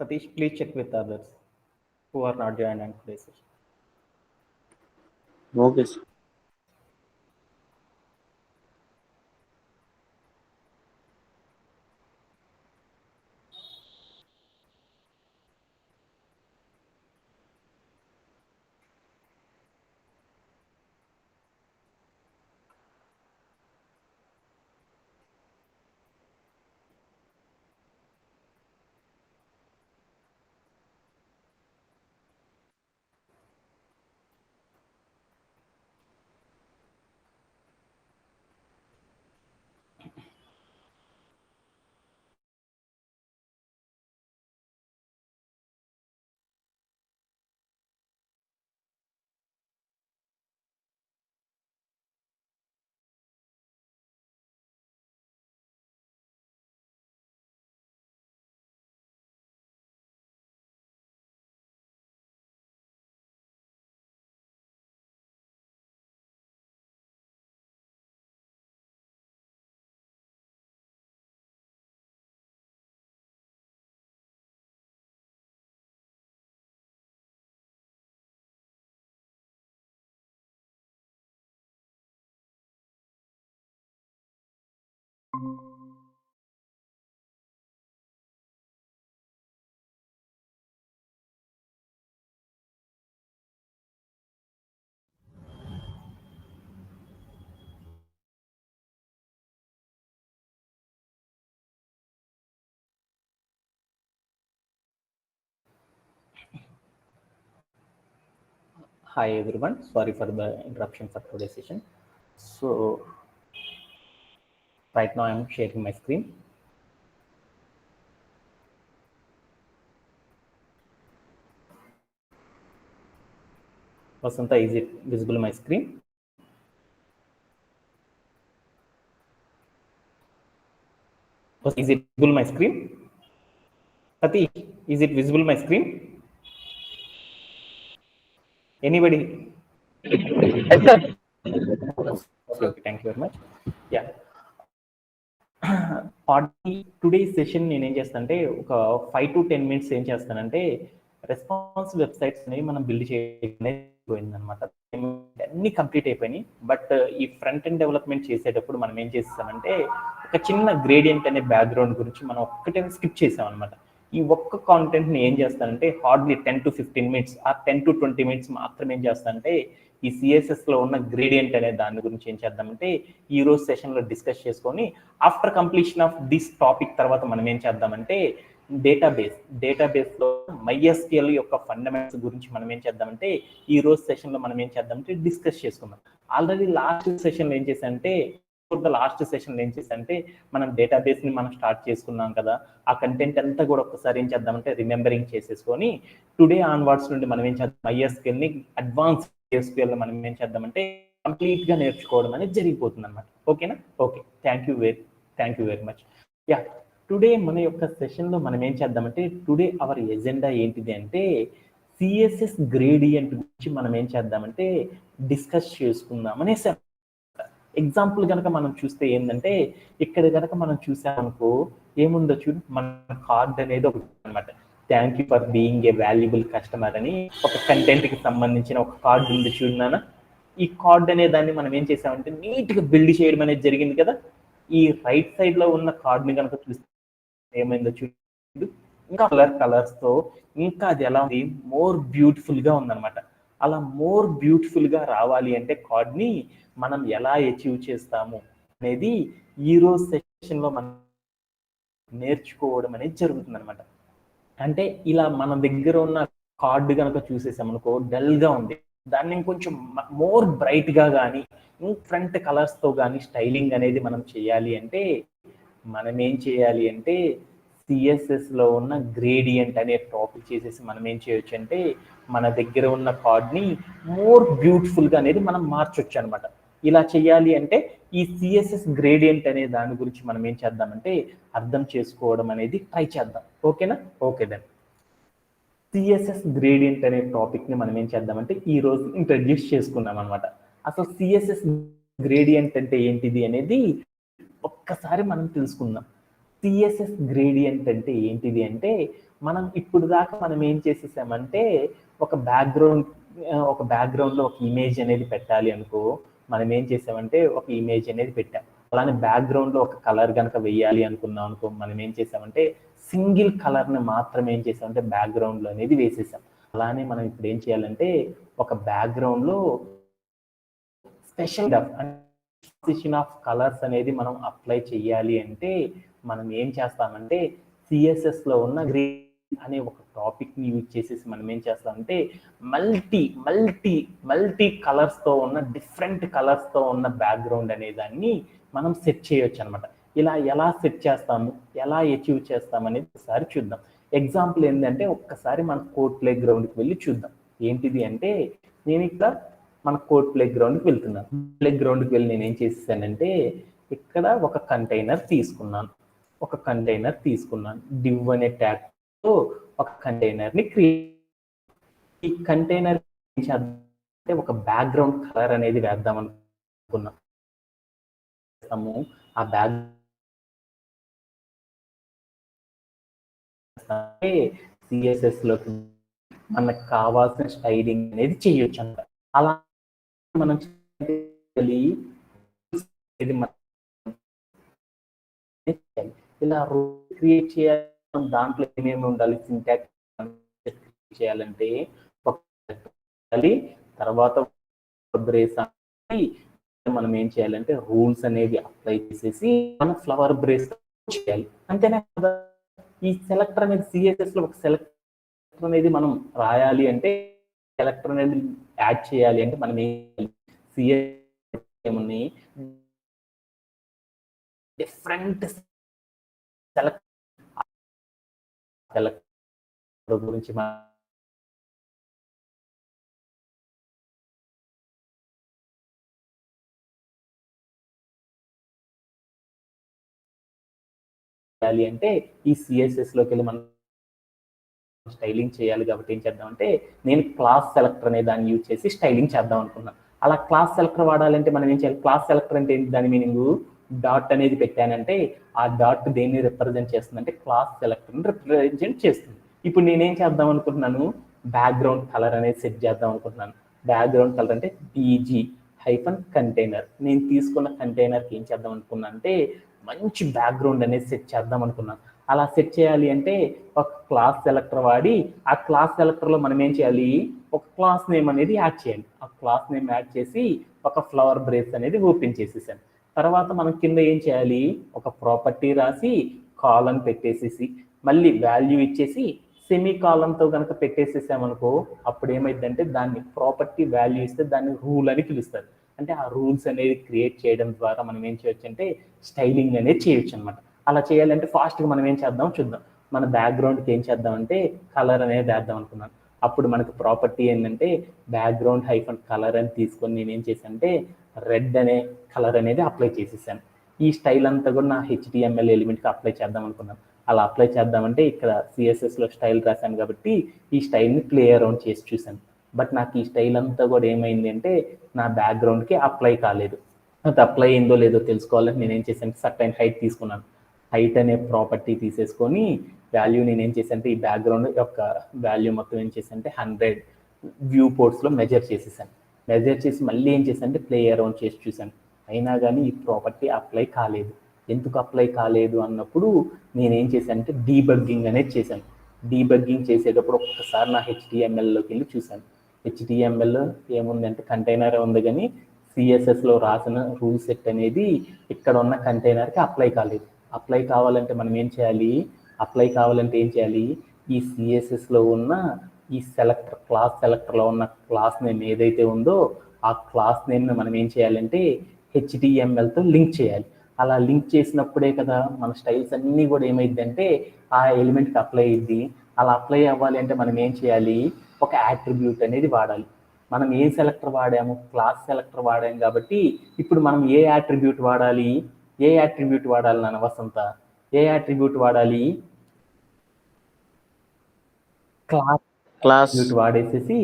Satish, please check with others who are not joined on today's session. Okay, sir. Hi everyone, sorry for the interruption for today's session. So right now I'm sharing my screen. Vasanta, is it visible my screen? Is it visible my screen? Satish, is it visible my screen? Anybody? Okay, thank you very much. Yeah. Today session నేను ఏం చేస్తానంటే ఒక 5 to 10 minutes ఏం చేస్తానంటే response websites అనేవి మనం build చేయనమాట. అన్ని complete అయిపోయినాయి. బట్ ఈ ఫ్రంట్ ఎండ్ డెవలప్మెంట్ చేసేటప్పుడు మనం ఏం చేస్తామంటే ఒక చిన్న గ్రేడియంట్ అనే బ్యాక్గ్రౌండ్ గురించి మనం ఒక్కటే స్కిప్ చేసాం అనమాట. ఈ ఒక్క కాంటెంట్ని ఏం చేస్తానంటే హార్డ్లీ 10 to 15 minutes ఆ 10 to 20 minutes మాత్రం ఏం చేస్తానంటే ఈ సిఎస్ఎస్లో ఉన్న గ్రేడియంట్ అనే దాని గురించి ఏం చేద్దామంటే ఈ రోజు సెషన్లో డిస్కస్ చేసుకొని after completion of this topic తర్వాత మనం ఏం చేద్దామంటే డేటాబేస్లో MySQL యొక్క ఫండమెంటల్స్ గురించి మనం ఏం చేద్దామంటే ఈ రోజు సెషన్లో మనం ఏం చేద్దామంటే డిస్కస్ చేసుకుందాం. ఆల్రెడీ లాస్ట్ సెషన్లో ఏం చేశానంటే మనం డేటాబేస్ని మనం స్టార్ట్ చేసుకున్నాం కదా, ఆ కంటెంట్ అంతా కూడా ఒక్కసారి ఏం చేద్దామంటే రిమెంబరింగ్ చేసేసుకొని టుడే ఆన్వర్డ్స్ నుండి మనం ఏం చేద్దాం MySQLని అడ్వాన్స్ SQL మనం ఏం చేద్దామంటే కంప్లీట్గా నేర్చుకోవడం అనేది జరిగిపోతుంది అనమాట. ఓకేనా? Okay, thank you very much. Yeah, today మన యొక్క సెషన్లో మనం ఏం చేద్దామంటే టుడే అవర్ ఎజెండా ఏంటిది అంటే సిఎస్ఎస్ గ్రేడియంట్ గురించి మనం ఏం చేద్దామంటే డిస్కస్ చేసుకుందాం అనేసి. ఎగ్జాంపుల్ కనుక మనం చూస్తే ఏంటంటే ఇక్కడ కనుక మనం చూసామనుకో ఏముందో చూడు, మన కార్డ్ అనేది ఒకటి అనమాట. Thank you for being a valuable customer అని ఒక కంటెంట్కి సంబంధించిన ఒక కార్డు ఉంది చూడనా. ఈ కార్డ్ అనే దాన్ని మనం ఏం చేసామంటే నీట్గా బిల్డ్ చేయడం అనేది జరిగింది కదా. ఈ రైట్ సైడ్లో ఉన్న కార్డ్ని కనుక చూస్తే ఏమైందో చూడు, ఇంకా కలర్స్తో ఇంకా అది ఎలా ఉంది, మోర్ బ్యూటిఫుల్గా ఉందన్నమాట. అలా మోర్ బ్యూటిఫుల్గా రావాలి అంటే కార్డ్ని మనం ఎలా అచీవ్ చేస్తాము అనేది ఈ రోజు సెషన్లో మనం నేర్చుకోవడం అనేది జరుగుతుంది అనమాట. అంటే ఇలా మన దగ్గర ఉన్న కార్డు కనుక చూసేసామనుకో డల్గా ఉంది, దాన్ని ఇంకొంచెం మోర్ బ్రైట్గా కానీ ఫ్రంట్ కలర్స్తో కానీ స్టైలింగ్ అనేది మనం చేయాలి అంటే మనం ఏం చేయాలి అంటే సిఎస్ఎస్లో ఉన్న గ్రేడియంట్ అనే టాపిక్ చేసేసి మనం ఏం చేయొచ్చు అంటే మన దగ్గర ఉన్న కార్డ్ని మోర్ బ్యూటిఫుల్గా అనేది మనం మార్చొచ్చు అనమాట. ఇలా చేయాలి అంటే ఈ సిఎస్ఎస్ గ్రేడియంట్ అనే దాని గురించి మనం ఏం చేద్దామంటే అర్థం చేసుకోవడం అనేది ట్రై చేద్దాం. ఓకేనా? ఓకే దెన్ సిఎస్ఎస్ గ్రేడియంట్ అనే టాపిక్ని మనం ఏం చేద్దామంటే ఈ రోజు ఇంట్రడ్యూస్ చేసుకున్నాం అనమాట. అసలు సిఎస్ఎస్ గ్రేడియంట్ అంటే ఏంటిది అనేది ఒక్కసారి మనం తెలుసుకుందాం. సిఎస్ఎస్ గ్రేడియంట్ అంటే ఏంటిది అంటే మనం ఇప్పుడు దాకా మనం ఏం చేసేసామంటే ఒక బ్యాక్గ్రౌండ్ లో ఒక ఇమేజ్ అనేది పెట్టాలి అనుకో, మనం ఏం చేసామంటే ఒక ఇమేజ్ అనేది పెట్టాం. అలానే బ్యాక్గ్రౌండ్ లో ఒక కలర్ కనుక వెయ్యాలి అనుకున్నాం అనుకో, మనం ఏం చేసామంటే సింగిల్ కలర్ ని మాత్రమే ఏం చేసామంటే బ్యాక్గ్రౌండ్ లో అనేది వేసేసాం. అలానే మనం ఇప్పుడు ఏం చేయాలంటే ఒక బ్యాక్గ్రౌండ్ లో స్పెషల్ ట్రాన్సిషన్ ఆఫ్ కలర్స్ అనేది మనం అప్లై చేయాలి అంటే మనం ఏం చేస్తామంటే సిఎస్ఎస్ లో ఉన్న గ్రీన్ అనే ఒక టాపిక్ ని యూజ్ చేసేసి మనం ఏం చేస్తామంటే మల్టీ కలర్స్ తో ఉన్న డిఫరెంట్ కలర్స్ తో ఉన్న బ్యాక్గ్రౌండ్ అనే దాన్ని మనం సెట్ చేయొచ్చు అనమాట. ఇలా ఎలా సెట్ చేస్తాము, ఎలా అచీవ్ చేస్తాం అనేది ఒకసారి చూద్దాం. ఎగ్జాంపుల్ ఏంటంటే ఒక్కసారి మన కోర్ట్ ప్లే గ్రౌండ్కి వెళ్ళి చూద్దాం. ఏంటిది అంటే నేను ఇక్కడ మన కోర్ట్ ప్లే గ్రౌండ్కి వెళ్తున్నాను. ప్లే గ్రౌండ్కి వెళ్ళి నేను ఏం చేసానంటే ఇక్కడ ఒక కంటైనర్ తీసుకున్నాను. డివ్ అనే ట్యాగ్ తో ఒక కంటైనర్ ని క్రియేట్. ఈ కంటైనర్ అంటే ఒక బ్యాక్గ్రౌండ్ కలర్ అనేది వేద్దాం అనుకున్నాం. ఆ బ్యాక్ సిఎస్ఎస్ లోకి మనకు కావాల్సిన స్టైలింగ్ అనేది చేయొచ్చు అంట. అలా మనం ఇలా క్రియేట్ చేయాలి. దాంట్లో ఏమేమి ఉండాలి, సింటాక్స్ చేయాలంటే తర్వాత మనం ఏం చేయాలంటే రూల్స్ అనేది అప్లై చేసేసి మనం ఫ్లవర్ బ్రేస్ చేయాలి. అంతేనా కదా. ఈ సెలెక్టర్ అనేది సిఎస్ఎస్ లో ఒక సెలెక్టర్ అనేది మనం రాయాలి అంటే, సెలెక్టర్ అనేది యాడ్ చేయాలి అంటే మనం ఏమున్నాయి డిఫరెంట్ సెలెక్టర్ గురించి అంటే ఈ సిఎస్ఎస్ లోకి వెళ్ళి మనం స్టైలింగ్ చేయాలి. కాబట్టి ఏం చేద్దామంటే నేను క్లాస్ సెలెక్టర్ అనే దాన్ని యూజ్ చేసి స్టైలింగ్ చేద్దాం అనుకున్నాను. అలా క్లాస్ సెలెక్టర్ వాడాలంటే మనం ఏం చేయాలి, క్లాస్ సెలెక్టర్ అంటే ఏంటి, దాని మీనింగ్ డాట్ అనేది పెట్టానంటే ఆ డాట్ దేన్ని రిప్రజెంట్ చేస్తుంది అంటే క్లాస్ సెలెక్టర్ రిప్రజెంట్ చేస్తుంది. ఇప్పుడు నేనేం చేద్దాం అనుకుంటున్నాను, బ్యాక్గ్రౌండ్ కలర్ అనేది సెట్ చేద్దాం అనుకుంటున్నాను. బ్యాక్గ్రౌండ్ కలర్ అంటే DG-కంటైనర్. నేను తీసుకున్న కంటైనర్కి ఏం చేద్దాం అనుకున్నాను అంటే మంచి బ్యాక్గ్రౌండ్ అనేది సెట్ చేద్దాం అనుకున్నాను. అలా సెట్ చేయాలి అంటే ఒక క్లాస్ సెలెక్టర్ వాడి ఆ క్లాస్ సెలెక్టర్ లో మనం ఏం చేయాలి, ఒక క్లాస్ నేమ్ అనేది యాడ్ చేయాలి. ఆ క్లాస్ నేమ్ యాడ్ చేసి ఒక ఫ్లవర్ బ్రేస్ అనేది ఓపెన్ చేసేసాను. తర్వాత మనం కింద ఏం చేయాలి, ఒక ప్రాపర్టీ రాసి కాలన్ పెట్టేసేసి మళ్ళీ వాల్యూ ఇచ్చేసి సెమీ కాలంతో కనుక పెట్టేసేసామనుకో అప్పుడు ఏమైందంటే దాన్ని ప్రాపర్టీ వాల్యూ ఇస్తే దాన్ని రూల్ అని పిలుస్తారు. అంటే ఆ రూల్స్ అనేది క్రియేట్ చేయడం ద్వారా మనం ఏం చేయొచ్చు అంటే స్టైలింగ్ అనేది చేయొచ్చు అనమాట. అలా చేయాలంటే ఫాస్ట్గా మనం ఏం చేద్దాం చూద్దాం. మన బ్యాక్గ్రౌండ్కి ఏం చేద్దామంటే కలర్ అనేది వేద్దాం అనుకున్నాను. అప్పుడు మనకు ప్రాపర్టీ ఏంటంటే బ్యాక్గ్రౌండ్ -కలర్ అని తీసుకొని నేను ఏం చేశానంటే రెడ్ అనే కలర్ అనేది అప్లై చేసేసాను. ఈ స్టైల్ అంతా కూడా నా HTML ఎలిమెంట్కి అప్లై చేద్దాం అనుకున్నాను. అలా అప్లై చేద్దామంటే ఇక్కడ సిఎస్ఎస్లో స్టైల్ రాశాను కాబట్టి ఈ స్టైల్ని ప్లే అరౌండ్ చేసి చూశాను. బట్ నాకు ఈ స్టైల్ అంతా కూడా ఏమైంది అంటే నా బ్యాక్గ్రౌండ్కి అప్లై కాలేదు. అది అప్లై అయిందో లేదో తెలుసుకోవాలని నేను ఏం చేశాను, సర్టైన్ హైట్ తీసుకున్నాను. హైట్ అనే ప్రాపర్టీ తీసేసుకొని వాల్యూ నేను ఏం చేశానంటే ఈ బ్యాక్గ్రౌండ్ యొక్క వాల్యూ మొత్తం ఏం చేశానంటే 100 వ్యూ పోర్ట్స్లో మెజర్ చేసేసాను. మెజర్ చేసి మళ్ళీ ఏం చేశానంటే ప్లే అరౌండ్ చేసి చూశాను. అయినా కానీ ఈ ప్రాపర్టీ అప్లై కాలేదు. ఎందుకు అప్లై కాలేదు అన్నప్పుడు నేనేం చేశానంటే డీబగ్గింగ్ అనేది చేశాను. డీబగ్గింగ్ చేసేటప్పుడు ఒక్కసారి నా HTMLలోకి వెళ్ళి చూశాను. HTML ఏముందంటే కంటైనర్ ఉంది, కానీ సిఎస్ఎస్లో రాసిన రూల్ సెట్ అనేది ఇక్కడ ఉన్న కంటైనర్కి అప్లై కాలేదు. అప్లై కావాలంటే మనం ఏం చేయాలి, ఈ సిఎస్ఎస్లో ఉన్న ఈ క్లాస్ సెలెక్టర్లో ఉన్న క్లాస్ నేమ్ ఏదైతే ఉందో ఆ క్లాస్ నేమ్ని మనం ఏం చేయాలంటే HTMLతో లింక్ చేయాలి. అలా లింక్ చేసినప్పుడే కదా మన స్టైల్స్ అన్నీ కూడా ఏమైందంటే ఆ ఎలిమెంట్కి అప్లై అయ్యింది. అలా అప్లై అవ్వాలి అంటే మనం ఏం చేయాలి, ఒక యాట్రిబ్యూట్ అనేది వాడాలి. మనం ఏ సెలెక్టర్ వాడాము, క్లాస్ సెలెక్టర్ వాడాము కాబట్టి ఇప్పుడు మనం ఏ యాట్రిబ్యూట్ వాడాలి నాన్న వసంత, ఏ యాట్రిబ్యూట్ వాడాలి, క్లాస్ వాడేసేసి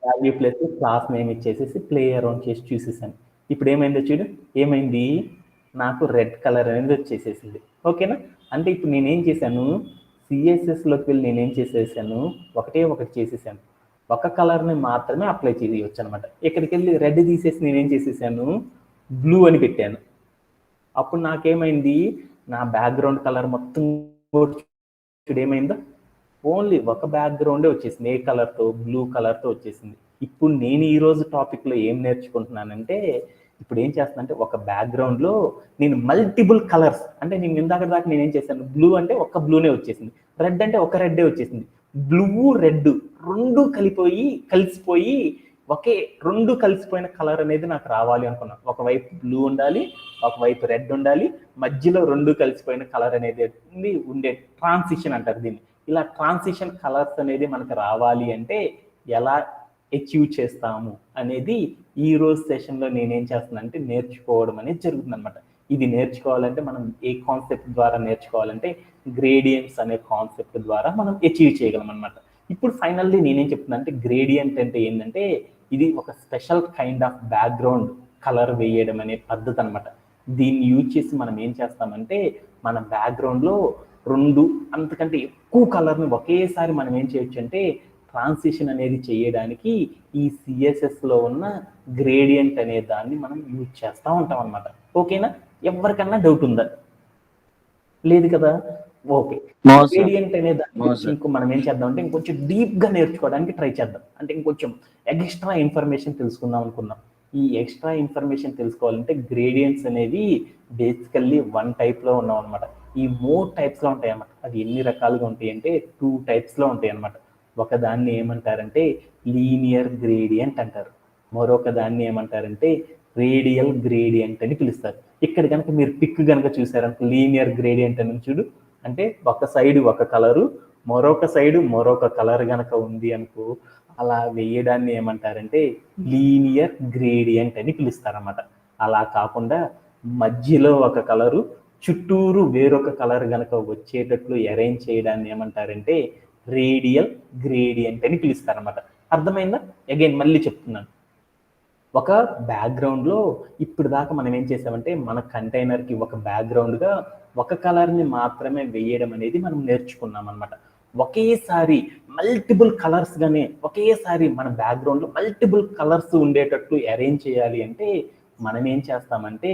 వాల్యూ ప్లస్ క్లాస్ నేమ్ ఇచ్చేసేసి ప్లే అరౌండ్ చేసి చూసేసాను. ఇప్పుడు ఏమైందో చూడు, ఏమైంది, నాకు రెడ్ కలర్ అనేది వచ్చేసేసింది. ఓకేనా. అంటే ఇప్పుడు నేనేం చేశాను, సిఎస్ఎస్లోకి వెళ్ళి నేనేం చేసేసాను, ఒకటి చేసేసాను, ఒక కలర్ని మాత్రమే అప్లై చేయవచ్చు అనమాట. ఇక్కడికి వెళ్ళి రెడ్ తీసేసి నేనేం చేసేసాను, బ్లూ అని పెట్టాను. అప్పుడు నాకేమైంది, నా బ్యాక్గ్రౌండ్ కలర్ మొత్తం ఏమైందో ఓన్లీ ఒక బ్యాక్గ్రౌండే వచ్చేసింది, ఏ కలర్తో, బ్లూ కలర్తో వచ్చేసింది. ఇప్పుడు నేను ఈరోజు టాపిక్లో ఏం నేర్చుకుంటున్నానంటే, ఇప్పుడు ఏం చేస్తానంటే ఒక బ్యాక్గ్రౌండ్లో నేను మల్టిపుల్ కలర్స్, అంటే నేను ఇందాక దాకా నేనేం చేశాను, బ్లూ అంటే ఒక బ్లూనే వచ్చేసింది, రెడ్ అంటే ఒక రెడ్డే వచ్చేసింది, బ్లూ రెడ్ రెండు కలిసిపోయి ఒకే రెండు కలిసిపోయిన కలర్ అనేది నాకు రావాలి అనుకున్నాను. ఒకవైపు బ్లూ ఉండాలి, ఒకవైపు రెడ్ ఉండాలి, మధ్యలో రెండు కలిసిపోయిన కలర్ అనేది ఉండే ట్రాన్సిషన్ అంటారు దీన్ని. ఇలా ట్రాన్సిషన్ కలర్స్ అనేది మనకు రావాలి అంటే ఎలా అచీవ్ చేస్తాము అనేది ఈ రోజు సెషన్లో నేనేం చేస్తున్నాను అంటే నేర్చుకోవడం అనేది జరుగుతుంది అనమాట. ఇది నేర్చుకోవాలంటే మనం ఏ కాన్సెప్ట్ ద్వారా నేర్చుకోవాలంటే గ్రేడియంట్స్ అనే కాన్సెప్ట్ ద్వారా మనం అచీవ్ చేయగలం అనమాట. ఇప్పుడు ఫైనల్లీ నేనేం చెప్తున్నా అంటే గ్రేడియంట్ అంటే ఏంటంటే ఇది ఒక special kind of background colour వేయడం అనే పద్ధతి అనమాట. దీన్ని యూజ్ చేసి మనం ఏం చేస్తామంటే మన బ్యాక్గ్రౌండ్లో రెండు అంతకంటే ఎక్కువ కలర్ని ఒకేసారి మనం ఏం చేయొచ్చు అంటే ట్రాన్సిషన్ అనేది చేయడానికి ఈ సిఎస్ఎస్లో ఉన్న గ్రేడియంట్ అనే దాన్ని మనం యూజ్ చేస్తూ ఉంటాం అనమాట. ఓకేనా? ఎవరికన్నా డౌట్ ఉందా? లేదు కదా? ఓకే. గ్రేడియంట్ అనే దాన్ని ఇంకో మనం ఏం చేద్దాం అంటే ఇంకొంచెం డీప్గా నేర్చుకోవడానికి ట్రై చేద్దాం. అంటే ఇంకొంచెం ఎక్స్ట్రా ఇన్ఫర్మేషన్ తెలుసుకుందాం అనుకున్నాం. ఈ ఎక్స్ట్రా ఇన్ఫర్మేషన్ తెలుసుకోవాలంటే గ్రేడియంట్స్ అనేవి బేసికల్లీ 1 టైప్లో ఉన్నాం అనమాట. ఈ 3 టైప్స్లో ఉంటాయి అన్నమాట. అది ఎన్ని రకాలుగా ఉంటాయి అంటే 2 టైప్స్లో ఉంటాయి అనమాట. ఒక దాన్ని ఏమంటారంటే లీనియర్ గ్రేడియంట్ అంటారు, మరొక దాన్ని ఏమంటారంటే రేడియల్ గ్రేడియంట్ అని పిలుస్తారు. ఇక్కడ కనుక మీరు పిక్ కనుక చూసారంటే లీనియర్ గ్రేడియంట్ అని చూడు, అంటే ఒక సైడ్ ఒక కలరు, మరొక సైడ్ మరొక కలర్ కనుక ఉంది అనుకో, అలా వేయడాన్ని ఏమంటారంటే లీనియర్ గ్రేడియంట్ అని పిలుస్తారన్నమాట. అలా కాకుండా మధ్యలో ఒక కలరు, చుట్టూరు వేరొక కలర్ కనుక వచ్చేటట్లు అరేంజ్ చేయడాన్ని ఏమంటారంటే రేడియల్ గ్రేడియంట్ అని పిలుస్తారన్నమాట. అర్థమైందా? అగైన్ మళ్ళీ చెప్తున్నాను. ఒక బ్యాక్గ్రౌండ్లో ఇప్పుడు దాకా మనం ఏం చేసామంటే మన కంటైనర్కి ఒక బ్యాక్గ్రౌండ్గా ఒక కలర్ని మాత్రమే వేయడం అనేది మనం నేర్చుకున్నాం అనమాట. ఒకేసారి మల్టిపుల్ కలర్స్గానే ఒకేసారి మన బ్యాక్గ్రౌండ్లో మల్టిపుల్ కలర్స్ ఉండేటట్లు అరేంజ్ చేయాలి అంటే మనం ఏం చేస్తామంటే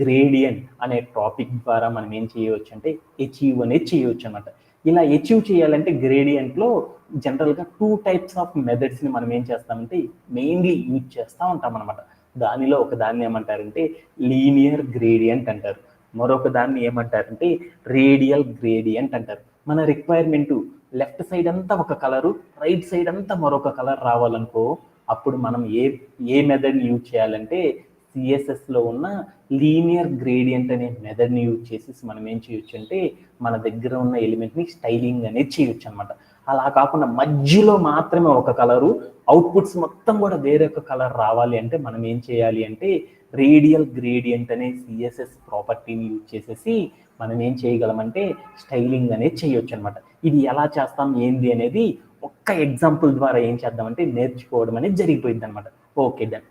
గ్రేడియంట్ అనే టాపిక్ ద్వారా మనం ఏం చేయవచ్చు అంటే అచీవ్ అనేది చేయవచ్చు అనమాట. ఇలా అచీవ్ చేయాలంటే గ్రేడియంట్లో జనరల్గా 2 టైప్స్ ఆఫ్ మెథడ్స్ని మనం ఏం చేస్తామంటే మెయిన్లీ యూజ్ చేస్తూ ఉంటాం అనమాట. దానిలో ఒక దాన్ని ఏమంటారంటే లీనియర్ గ్రేడియంట్ అంటారు, మరొక దాన్ని ఏమంటారంటే రేడియల్ గ్రేడియంట్ అంటారు. మన రిక్వైర్మెంట్ లెఫ్ట్ సైడ్ అంతా ఒక కలరు, రైట్ సైడ్ అంతా మరొక కలర్ రావాలనుకో, అప్పుడు మనం ఏ మెథడ్ని యూజ్ చేయాలంటే సిఎస్ఎస్లో ఉన్న లీనియర్ గ్రేడియంట్ అనే మెథడ్ని యూజ్ చేసి మనం ఏం చేయొచ్చు అంటే మన దగ్గర ఉన్న ఎలిమెంట్ని స్టైలింగ్ అనేది చేయొచ్చు అనమాట. అలా కాకుండా మధ్యలో మాత్రమే ఒక కలరు, అవుట్పుట్స్ మొత్తం కూడా వేరే ఒక కలర్ రావాలి అంటే మనం ఏం చేయాలి అంటే రేడియల్ గ్రేడియంట్ అనే సిఎస్ఎస్ ప్రాపర్టీని యూజ్ చేసేసి మనం ఏం చేయగలమంటే స్టైలింగ్ అనేది చేయొచ్చు అనమాట. ఇది ఎలా చేస్తాం ఏంది అనేది ఒక్క ఎగ్జాంపుల్ ద్వారా ఏం చేద్దామంటే నేర్చుకోవడం అనేది జరిగిపోయింది అనమాట. Okay done.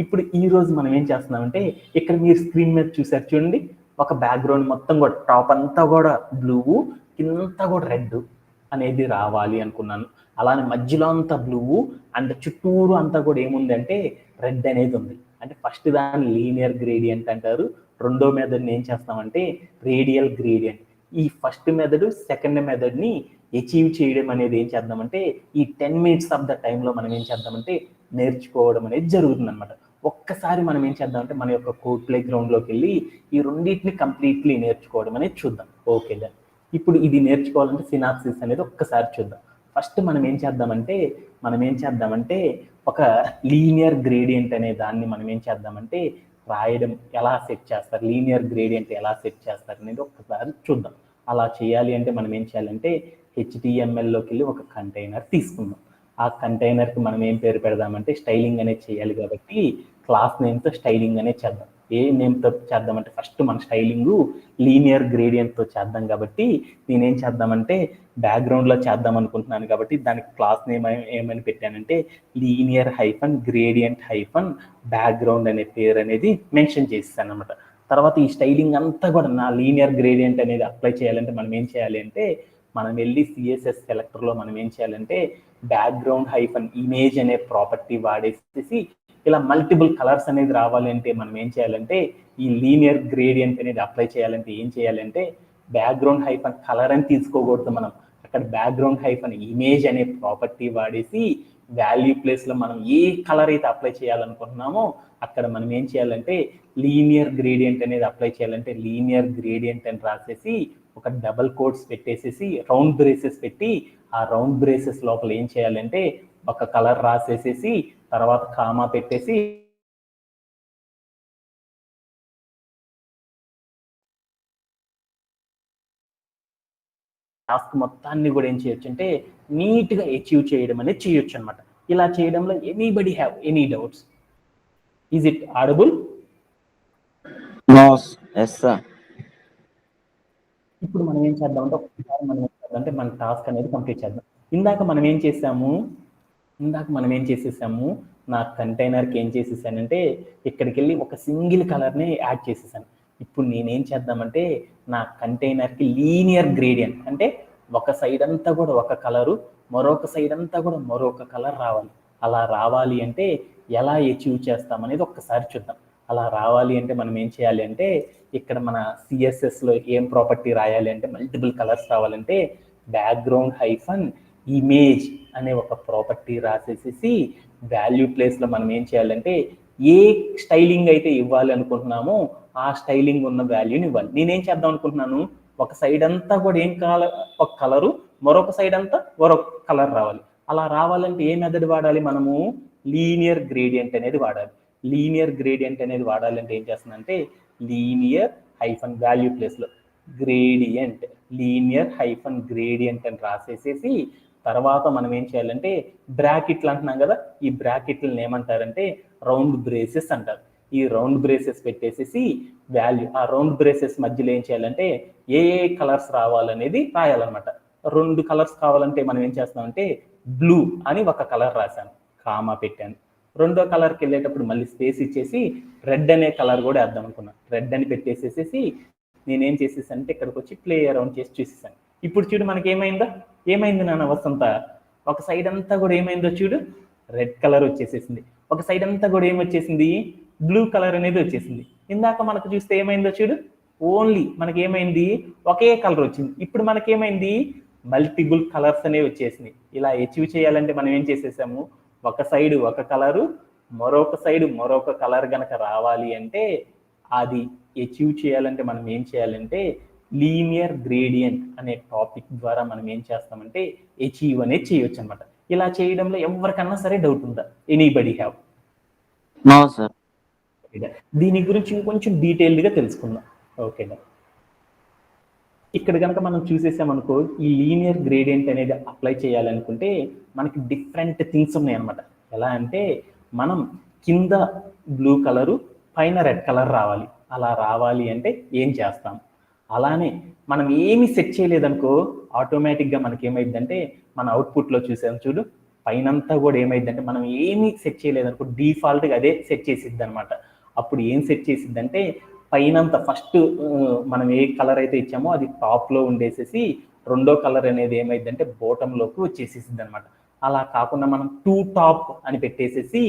ఇప్పుడు ఈ రోజు మనం ఏం చేస్తున్నామంటే ఇక్కడ మీరు స్క్రీన్ మీద చూసారు చూడండి, ఒక బ్యాక్గ్రౌండ్ మొత్తం కూడా టాప్ అంతా కూడా బ్లూ, కిందంతా కూడా రెడ్ అనేది రావాలి అనుకున్నాను. అలానే మధ్యలో అంతా బ్లూ అండ్ చుట్టూరు అంతా కూడా ఏముంది అంటే రెడ్ అనేది ఉంది. అంటే ఫస్ట్ దాన్ని లీనియర్ గ్రేడియంట్ అంటారు, రెండో మెథడ్ని ఏం చేస్తామంటే రేడియల్ గ్రేడియంట్. ఈ ఫస్ట్ మెథడ్ సెకండ్ మెథడ్ని అచీవ్ చేయడం అనేది ఏం చేద్దామంటే ఈ 10 minutes ఆఫ్ ద టైంలో మనం ఏం చేద్దామంటే నేర్చుకోవడం అనేది జరుగుతుంది అనమాట. ఒక్కసారి మనం ఏం చేద్దామంటే మన యొక్క కోడ్ ప్లే గ్రౌండ్లోకి వెళ్ళి ఈ రెండింటిని కంప్లీట్లీ నేర్చుకోవడం అనేది చూద్దాం. Okay done. ఇప్పుడు ఇది నేర్చుకోవాలంటే సినాప్సిస్ అనేది ఒక్కసారి చూద్దాం. ఫస్ట్ మనం ఏం చేద్దామంటే ఒక లీనియర్ గ్రేడియంట్ అనే దాన్ని మనం ఏం చేద్దామంటే రాయడం ఎలా సెట్ చేస్తారు, లీనియర్ గ్రేడియంట్ ఎలా సెట్ చేస్తారు అనేది ఒక్కసారి చూద్దాం. అలా చేయాలి అంటే మనం ఏం చేయాలంటే HTMLలోకి వెళ్ళి ఒక కంటైనర్ తీసుకుందాం. ఆ కంటైనర్కి మనం ఏం పేరు పెడదామంటే స్టైలింగ్ అనేది చేయాలి కాబట్టి క్లాస్ నేమ్తో స్టైలింగ్ అనేది చేద్దాం. ఏ నేమ్తో చేద్దామంటే ఫస్ట్ మన స్టైలింగ్ లీనియర్ గ్రేడియంట్తో చేద్దాం కాబట్టి నేనేం చేద్దామంటే బ్యాక్గ్రౌండ్లో చేద్దాం అనుకుంటున్నాను కాబట్టి దానికి క్లాస్ నేమ్ ఏమని పెట్టానంటే లీనియర్ -గ్రేడియంట్ బ్యాక్గ్రౌండ్ అనే పేరు అనేది మెన్షన్ చేస్తాను అనమాట. తర్వాత ఈ స్టైలింగ్ అంతా కూడా నా లీనియర్ గ్రేడియంట్ అనేది అప్లై చేయాలంటే మనం ఏం చేయాలి అంటే మనం వెళ్ళి సిఎస్ఎస్ సెలెక్టర్లో మనం ఏం చేయాలంటే బ్యాక్గ్రౌండ్ హైఫన్ ఇమేజ్ అనే ప్రాపర్టీ వాడేసేసి ఇలా మల్టిపుల్ కలర్స్ అనేది రావాలి అంటే మనం ఏం చేయాలంటే ఈ లీనియర్ గ్రేడియంట్ అనేది అప్లై చేయాలంటే ఏం చేయాలంటే బ్యాక్గ్రౌండ్ హైఫన్ కలర్ అని తీసుకోకూడదు మనం అక్కడ బ్యాక్గ్రౌండ్ హైఫన్ ఇమేజ్ అనే ప్రాపర్టీ వాడేసి వాల్యూ ప్లేస్లో మనం ఏ కలర్ అయితే అప్లై చేయాలనుకుంటున్నామో అక్కడ మనం ఏం చేయాలంటే లీనియర్ గ్రేడియంట్ అనేది అప్లై చేయాలంటే లీనియర్ గ్రేడియంట్ అని రాసేసి ఒక డబల్ కోట్స్ పెట్టేసేసి రౌండ్ బ్రేసెస్ పెట్టి ఆ రౌండ్ బ్రేసెస్ లోపల ఏం చేయాలంటే ఒక కలర్ రాసేసేసి తర్వాత కామా పెట్టేసి టాస్క్ మొత్తాన్ని కూడా ఏం చేయొచ్చు అంటే నీట్గా అచీవ్ చేయడం అనేది చేయొచ్చు అనమాట. ఇలా చేయడంలో anybody have any doubts? Is it audible? ఇప్పుడు మనం ఏం చేద్దామంటే ఒకసారి మనం ఏం చేద్దామంటే మన టాస్క్ అనేది కంప్లీట్ చేద్దాం. ఇందాక మనం ఏం చేసేసాము నా కంటైనర్కి ఏం చేసేసానంటే ఇక్కడికి వెళ్ళి ఒక సింగిల్ కలర్ని యాడ్ చేసేసాను. ఇప్పుడు నేనేం చేద్దామంటే నా కంటైనర్కి లీనియర్ గ్రేడియంట్ అంటే ఒక సైడ్ అంతా కూడా ఒక కలరు మరొక సైడ్ అంతా కూడా మరొక కలర్ రావాలి. అలా రావాలి అంటే ఎలా అచీవ్ చేస్తామనేది ఒక్కసారి చూద్దాం. అలా రావాలి అంటే మనం ఏం చేయాలి అంటే ఇక్కడ మన సిఎస్ఎస్లో ఏం ప్రాపర్టీ రాయాలి అంటే మల్టిపుల్ కలర్స్ రావాలంటే బ్యాక్గ్రౌండ్ హైఫన్ ఇమేజ్ అనే ఒక ప్రాపర్టీ రాసేసేసి వాల్యూ ప్లేస్లో మనం ఏం చేయాలంటే ఏ స్టైలింగ్ అయితే ఇవ్వాలి అనుకుంటున్నామో ఆ స్టైలింగ్ ఉన్న వాల్యూని ఇవ్వాలి. నేనేం చేద్దాం అనుకుంటున్నాను ఒక సైడ్ అంతా కూడా ఏం ఒక కలరు మరొక సైడ్ అంతా మరొక కలర్ రావాలి. అలా రావాలంటే ఏ మెథడ్ వాడాలి మనము లీనియర్ గ్రేడియంట్ అనేది వాడాలి. లీనియర్ గ్రేడియంట్ అనేది వాడాలంటే ఏం చేస్తుందంటే లీనియర్ హైఫన్ వాల్యూ ప్లేస్లో గ్రేడియంట్ లీనియర్ హైఫన్ గ్రేడియంట్ అని రాసేసేసి తర్వాత మనం ఏం చేయాలంటే బ్రాకెట్లు అంటున్నాం కదా ఈ బ్రాకెట్లను ఏమంటారంటే రౌండ్ బ్రేసెస్ అంటారు. ఈ రౌండ్ బ్రేసెస్ పెట్టేసేసి వాల్యూ ఆ రౌండ్ బ్రేసెస్ మధ్యలో ఏం చేయాలంటే ఏ కలర్స్ రావాలనేది రాయాలన్నమాట. 2 కలర్స్ కావాలంటే మనం ఏం చేస్తామంటే బ్లూ అని ఒక కలర్ రాశాను కామా పెట్టాను. రెండో కలర్కి వెళ్ళేటప్పుడు మళ్ళీ స్పేస్ ఇచ్చేసి రెడ్ అనే కలర్ కూడా వేద్దాం అనుకున్నాను. రెడ్ అని పెట్టేసేసి నేనేం చేసేసానంటే ఇక్కడికి వచ్చి ప్లే అరౌండ్ చేసి చూసేసాను. ఇప్పుడు చూడు మనకి ఏమైంది నాన్న వసంత ఒక సైడ్ అంతా కూడా ఏమైందో చూడు రెడ్ కలర్ వచ్చేసేసింది. ఒక సైడ్ అంతా కూడా ఏమొచ్చేసింది బ్లూ కలర్ అనేది వచ్చేసింది. ఇందాక మనకు చూస్తే ఏమైందో చూడు ఓన్లీ మనకి ఏమైంది ఒకే కలర్ వచ్చింది. ఇప్పుడు మనకేమైంది మల్టిపుల్ కలర్స్ అనేవి వచ్చేసినాయి. ఇలా అచీవ్ చేయాలంటే మనం ఏం చేసేసాము ఒక సైడ్ ఒక కలరు మరొక సైడ్ మరొక కలర్ గనక రావాలి అంటే అది అచీవ్ చేయాలంటే మనం ఏం చేయాలంటే లీనియర్ గ్రేడియంట్ అనే టాపిక్ ద్వారా మనం ఏం చేస్తామంటే అచీవ్ అనేది చేయొచ్చు అనమాట. ఇలా చేయడంలో ఎవరికన్నా సరే డౌట్ ఉందా? Anybody have? No sir. దీని గురించి ఇంకొంచెం డీటెయిల్డ్గా తెలుసుకుందాం. ఓకేనా, ఇక్కడ కనుక మనం చూసేసామనుకో ఈ లీనియర్ గ్రేడియంట్ అనేది అప్లై చేయాలనుకుంటే మనకి డిఫరెంట్ థింగ్స్ ఉన్నాయన్నమాట. ఎలా అంటే మనం కింద బ్లూ కలరు పైన రెడ్ కలర్ రావాలి. అలా రావాలి అంటే ఏం చేస్తాం? అలానే మనం ఏమి సెట్ చేయలేదనుకో ఆటోమేటిక్గా మనకి ఏమైందంటే మన అవుట్పుట్లో చూసాం చూడు పైనంతా కూడా ఏమైందంటే మనం ఏమీ సెట్ చేయలేదనుకో డిఫాల్ట్గా అదే సెట్ చేసిద్ది అనమాట. అప్పుడు ఏం సెట్ చేసిద్దంటే పైనంతా ఫస్ట్ మనం ఏ కలర్ అయితే ఇచ్చామో అది టాప్లో ఉండేసేసి రెండో కలర్ అనేది ఏమైందంటే బాటంలోకి వచ్చేసేసింది అనమాట. అలా కాకుండా మనం టూ టాప్ అని పెట్టేసేసి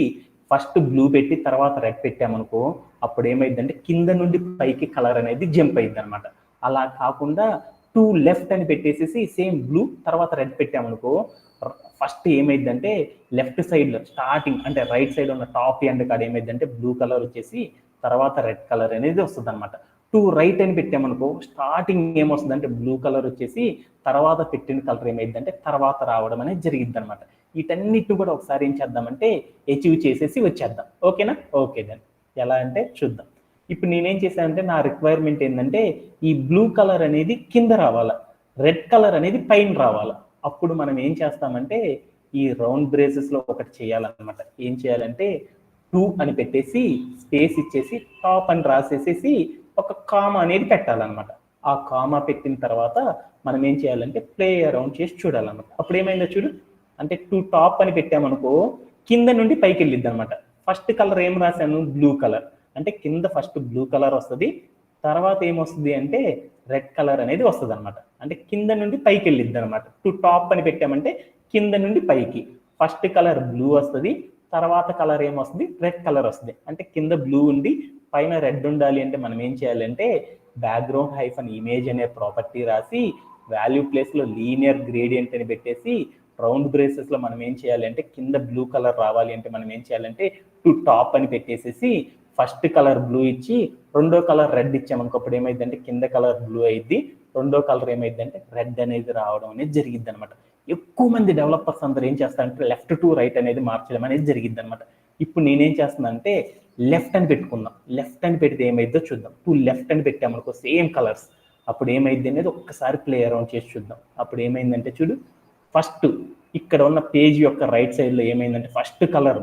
ఫస్ట్ బ్లూ పెట్టి తర్వాత రెడ్ పెట్టామనుకో అప్పుడు ఏమైందంటే కింద నుండి పైకి కలర్ అనేది జంప్ అయింది అనమాట. అలా కాకుండా టూ లెఫ్ట్ అని పెట్టేసేసి సేమ్ బ్లూ తర్వాత రెడ్ పెట్టామనుకో ఫస్ట్ ఏమైందంటే లెఫ్ట్ సైడ్లో స్టార్టింగ్ అంటే రైట్ సైడ్ ఉన్న టాప్ ఎండ్ కాడ ఏమైందంటే బ్లూ కలర్ వచ్చేసి తర్వాత రెడ్ కలర్ అనేది వస్తుంది అనమాట. టూ రైట్ అని పెట్టామనుకో స్టార్టింగ్ ఏమొస్తుంది బ్లూ కలర్ వచ్చేసి తర్వాత పెట్టిన కలర్ ఏమైందంటే తర్వాత రావడం అనేది జరిగింది అనమాట. వీటన్నిటి కూడా ఒకసారి ఏం చేద్దామంటే అచీవ్ చేసేసి వచ్చేద్దాం. ఓకేనా? ఓకే దెన్ ఎలా అంటే చూద్దాం. ఇప్పుడు నేనేం చేశానంటే నా రిక్వైర్మెంట్ ఏంటంటే ఈ బ్లూ కలర్ అనేది కింద రావాలా, రెడ్ కలర్ అనేది పైన రావాలా. అప్పుడు మనం ఏం చేస్తామంటే ఈ రౌండ్ బ్రేసెస్లో ఒకటి చేయాలన్నమాట. ఏం చేయాలంటే 2 అని పెట్టేసి స్పేస్ ఇచ్చేసి టాప్ అని రాసేసేసి ఒక కామా అనేది పెట్టాలన్నమాట. ఆ కామా పెట్టిన తర్వాత మనం ఏం చేయాలంటే ప్లే అరౌండ్ చేసి చూడాలన్నమాట. అప్పుడు ఏమైందో చూడు అంటే 2 టాప్ అని పెట్టామనుకో కింద నుండి పైకి వెళ్ళిద్ది అనమాట. ఫస్ట్ కలర్ ఏం రాశాను బ్లూ కలర్ అంటే కింద ఫస్ట్ బ్లూ కలర్ వస్తుంది తర్వాత ఏమొస్తుంది అంటే రెడ్ కలర్ అనేది వస్తుంది అనమాట. అంటే కింద నుండి పైకి వెళ్ళిద్ది అనమాట. టు టాప్ అని పెట్టామంటే కింద నుండి పైకి. ఫస్ట్ కలర్ బ్లూ వస్తుంది, తర్వాత కలర్ ఏమొస్తుంది రెడ్ కలర్ వస్తుంది. అంటే కింద బ్లూ ఉండి పైన రెడ్ ఉండాలి అంటే మనం ఏం చేయాలంటే బ్యాక్గ్రౌండ్ హైఫన్ ఇమేజ్ అనే ప్రాపర్టీ రాసి వాల్యూ ప్లేస్ లో లీనియర్ గ్రేడియంట్ అని పెట్టేసి రౌండ్ బ్రేసెస్ లో మనం ఏం చేయాలి అంటే కింద బ్లూ కలర్ రావాలి అంటే మనం ఏం చేయాలంటే టు టాప్ అని పెట్టేసేసి ఫస్ట్ కలర్ బ్లూ ఇచ్చి రెండో కలర్ రెడ్ ఇచ్చామనుకో అప్పుడు ఏమైందంటే కింద కలర్ బ్లూ అయింది, రెండో కలర్ ఏమైందంటే రెడ్ అనేది రావడం అనేది జరిగింది అనమాట. ఎక్కువ మంది డెవలపర్స్ అందరూ ఏం చేస్తారంటే లెఫ్ట్ టు రైట్ అనేది మార్చడం అనేది జరిగింది అనమాట. ఇప్పుడు నేనేం చేస్తున్నా అంటే లెఫ్ట్ అని పెట్టుకుందాం. లెఫ్ట్ అని పెడితే ఏమైందో చూద్దాం. టు లెఫ్ట్ అని పెట్టామనుకో సేమ్ కలర్స్, అప్పుడు ఏమైంది అనేది ఒక్కసారి ప్లే అరౌండ్ చేసి చూద్దాం. అప్పుడు ఏమైందంటే చూడు, ఫస్ట్ ఇక్కడ ఉన్న పేజ్ యొక్క రైట్ సైడ్ లో ఏమైందంటే ఫస్ట్ కలర్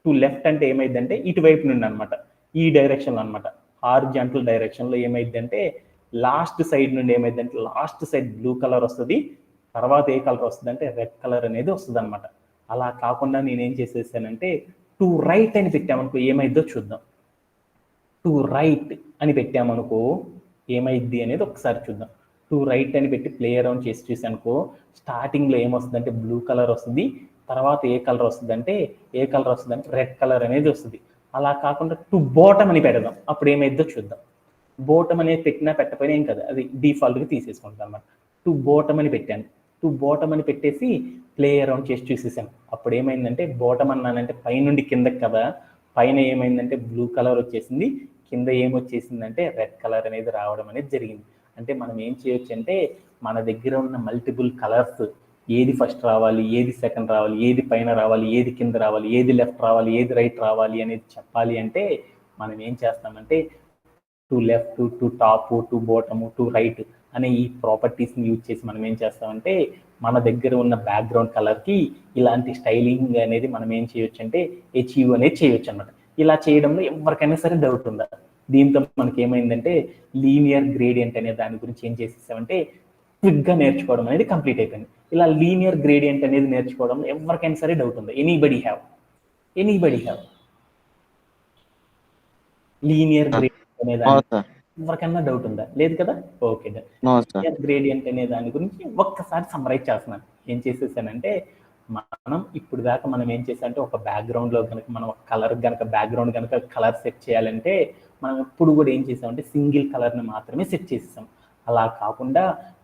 టు లెఫ్ట్ అంటే ఏమైందంటే ఇటువైపు నుండి అనమాట, ఈ డైరెక్షన్ అనమాట, హారిజాంటల్ డైరెక్షన్ లో ఏమైందంటే లాస్ట్ సైడ్ నుండి ఏమైందంటే లాస్ట్ సైడ్ బ్లూ కలర్ వస్తుంది, తర్వాత ఏ కలర్ వస్తుంది అంటే రెడ్ కలర్ అనేది వస్తుంది అనమాట. అలా కాకుండా నేనేం చేసేసానంటే టు రైట్ అని పెట్టామనుకో ఏమైద్దో చూద్దాం. టు రైట్ అని పెట్టామనుకో ఏమైద్ది అనేది ఒకసారి చూద్దాం. టు రైట్ అని పెట్టి ప్లే అరౌండ్ చేసి చూసానుకో స్టార్టింగ్లో ఏమొస్తుందంటే బ్లూ కలర్ వస్తుంది, తర్వాత ఏ కలర్ వస్తుందంటే రెడ్ కలర్ అనేది వస్తుంది. అలా కాకుండా టు బాటమ్ అని పెడదాం, అప్పుడు ఏమైద్దో చూద్దాం. బాటమ్ అనేది పెట్టినా పెట్టకపోయినా ఏం కదా, అది డిఫాల్ట్గా తీసేసుకుంటాం అన్నమాట. టు బాటమ్ అని పెట్టాను, టు బాటమ్ అని పెట్టేసి ప్లే అరౌండ్ చేసి చూసేసాను. అప్పుడు ఏమైందంటే బాటమ్ అన్నానంటే పైనుండి కిందకి కదా, పైన ఏమైందంటే బ్లూ కలర్ వచ్చేసింది, కింద ఏమొచ్చేసిందంటే రెడ్ కలర్ అనేది రావడం అనేది జరిగింది. అంటే మనం ఏం చేయొచ్చు అంటే మన దగ్గర ఉన్న మల్టిపుల్ కలర్స్ ఏది ఫస్ట్ రావాలి, ఏది సెకండ్ రావాలి, ఏది పైన రావాలి, ఏది కింద రావాలి, ఏది లెఫ్ట్ రావాలి, ఏది రైట్ రావాలి అనేది చెప్పాలి అంటే మనం ఏం చేస్తామంటే to left, to top, to bottom, to right అనే ఈ ప్రాపర్టీస్ని యూజ్ చేసి మనం ఏం చేస్తామంటే మన దగ్గర ఉన్న బ్యాక్గ్రౌండ్ కలర్కి ఇలాంటి స్టైలింగ్ అనేది మనం ఏం చేయొచ్చు అంటే అచీవ్ అనేది చేయొచ్చు అనమాట. ఇలా చేయడంలో ఎవరికైనా సరే డౌట్ ఉందా? దీంతో మనకి ఏమైందంటే లీనియర్ గ్రేడియంట్ అనే దాని గురించి ఏం చేసేసామంటే క్విక్గా నేర్చుకోవడం అనేది కంప్లీట్ అయిపోయింది. ఇలా లీనియర్ గ్రేడియంట్ అనేది నేర్చుకోవడంలో ఎవరికైనా సరే డౌట్ ఉందా? ఎనీబడి హ్యావ్ లీనియర్ గ్రేడియంట్ అనే దాని ఎవరికన్నా డౌట్ ఉందా? లేదు కదా? ఓకే. లీనియర్ గ్రేడియంట్ అనే దాని గురించి ఒక్కసారి సమ్మరైజ్ చేస్తున్నాను. ఏం చేసేసానంటే మనం ఇప్పుడు దాకా మనం ఏం చేసామంటే ఒక బ్యాక్గ్రౌండ్ లో కనుక మనం ఒక కలర్ కనుక బ్యాక్గ్రౌండ్ కనుక కలర్ సెట్ చేయాలంటే మనం ఎప్పుడు కూడా ఏం చేసామంటే సింగిల్ కలర్ ని మాత్రమే సెట్ చేసేసాం. అలా కాకుండా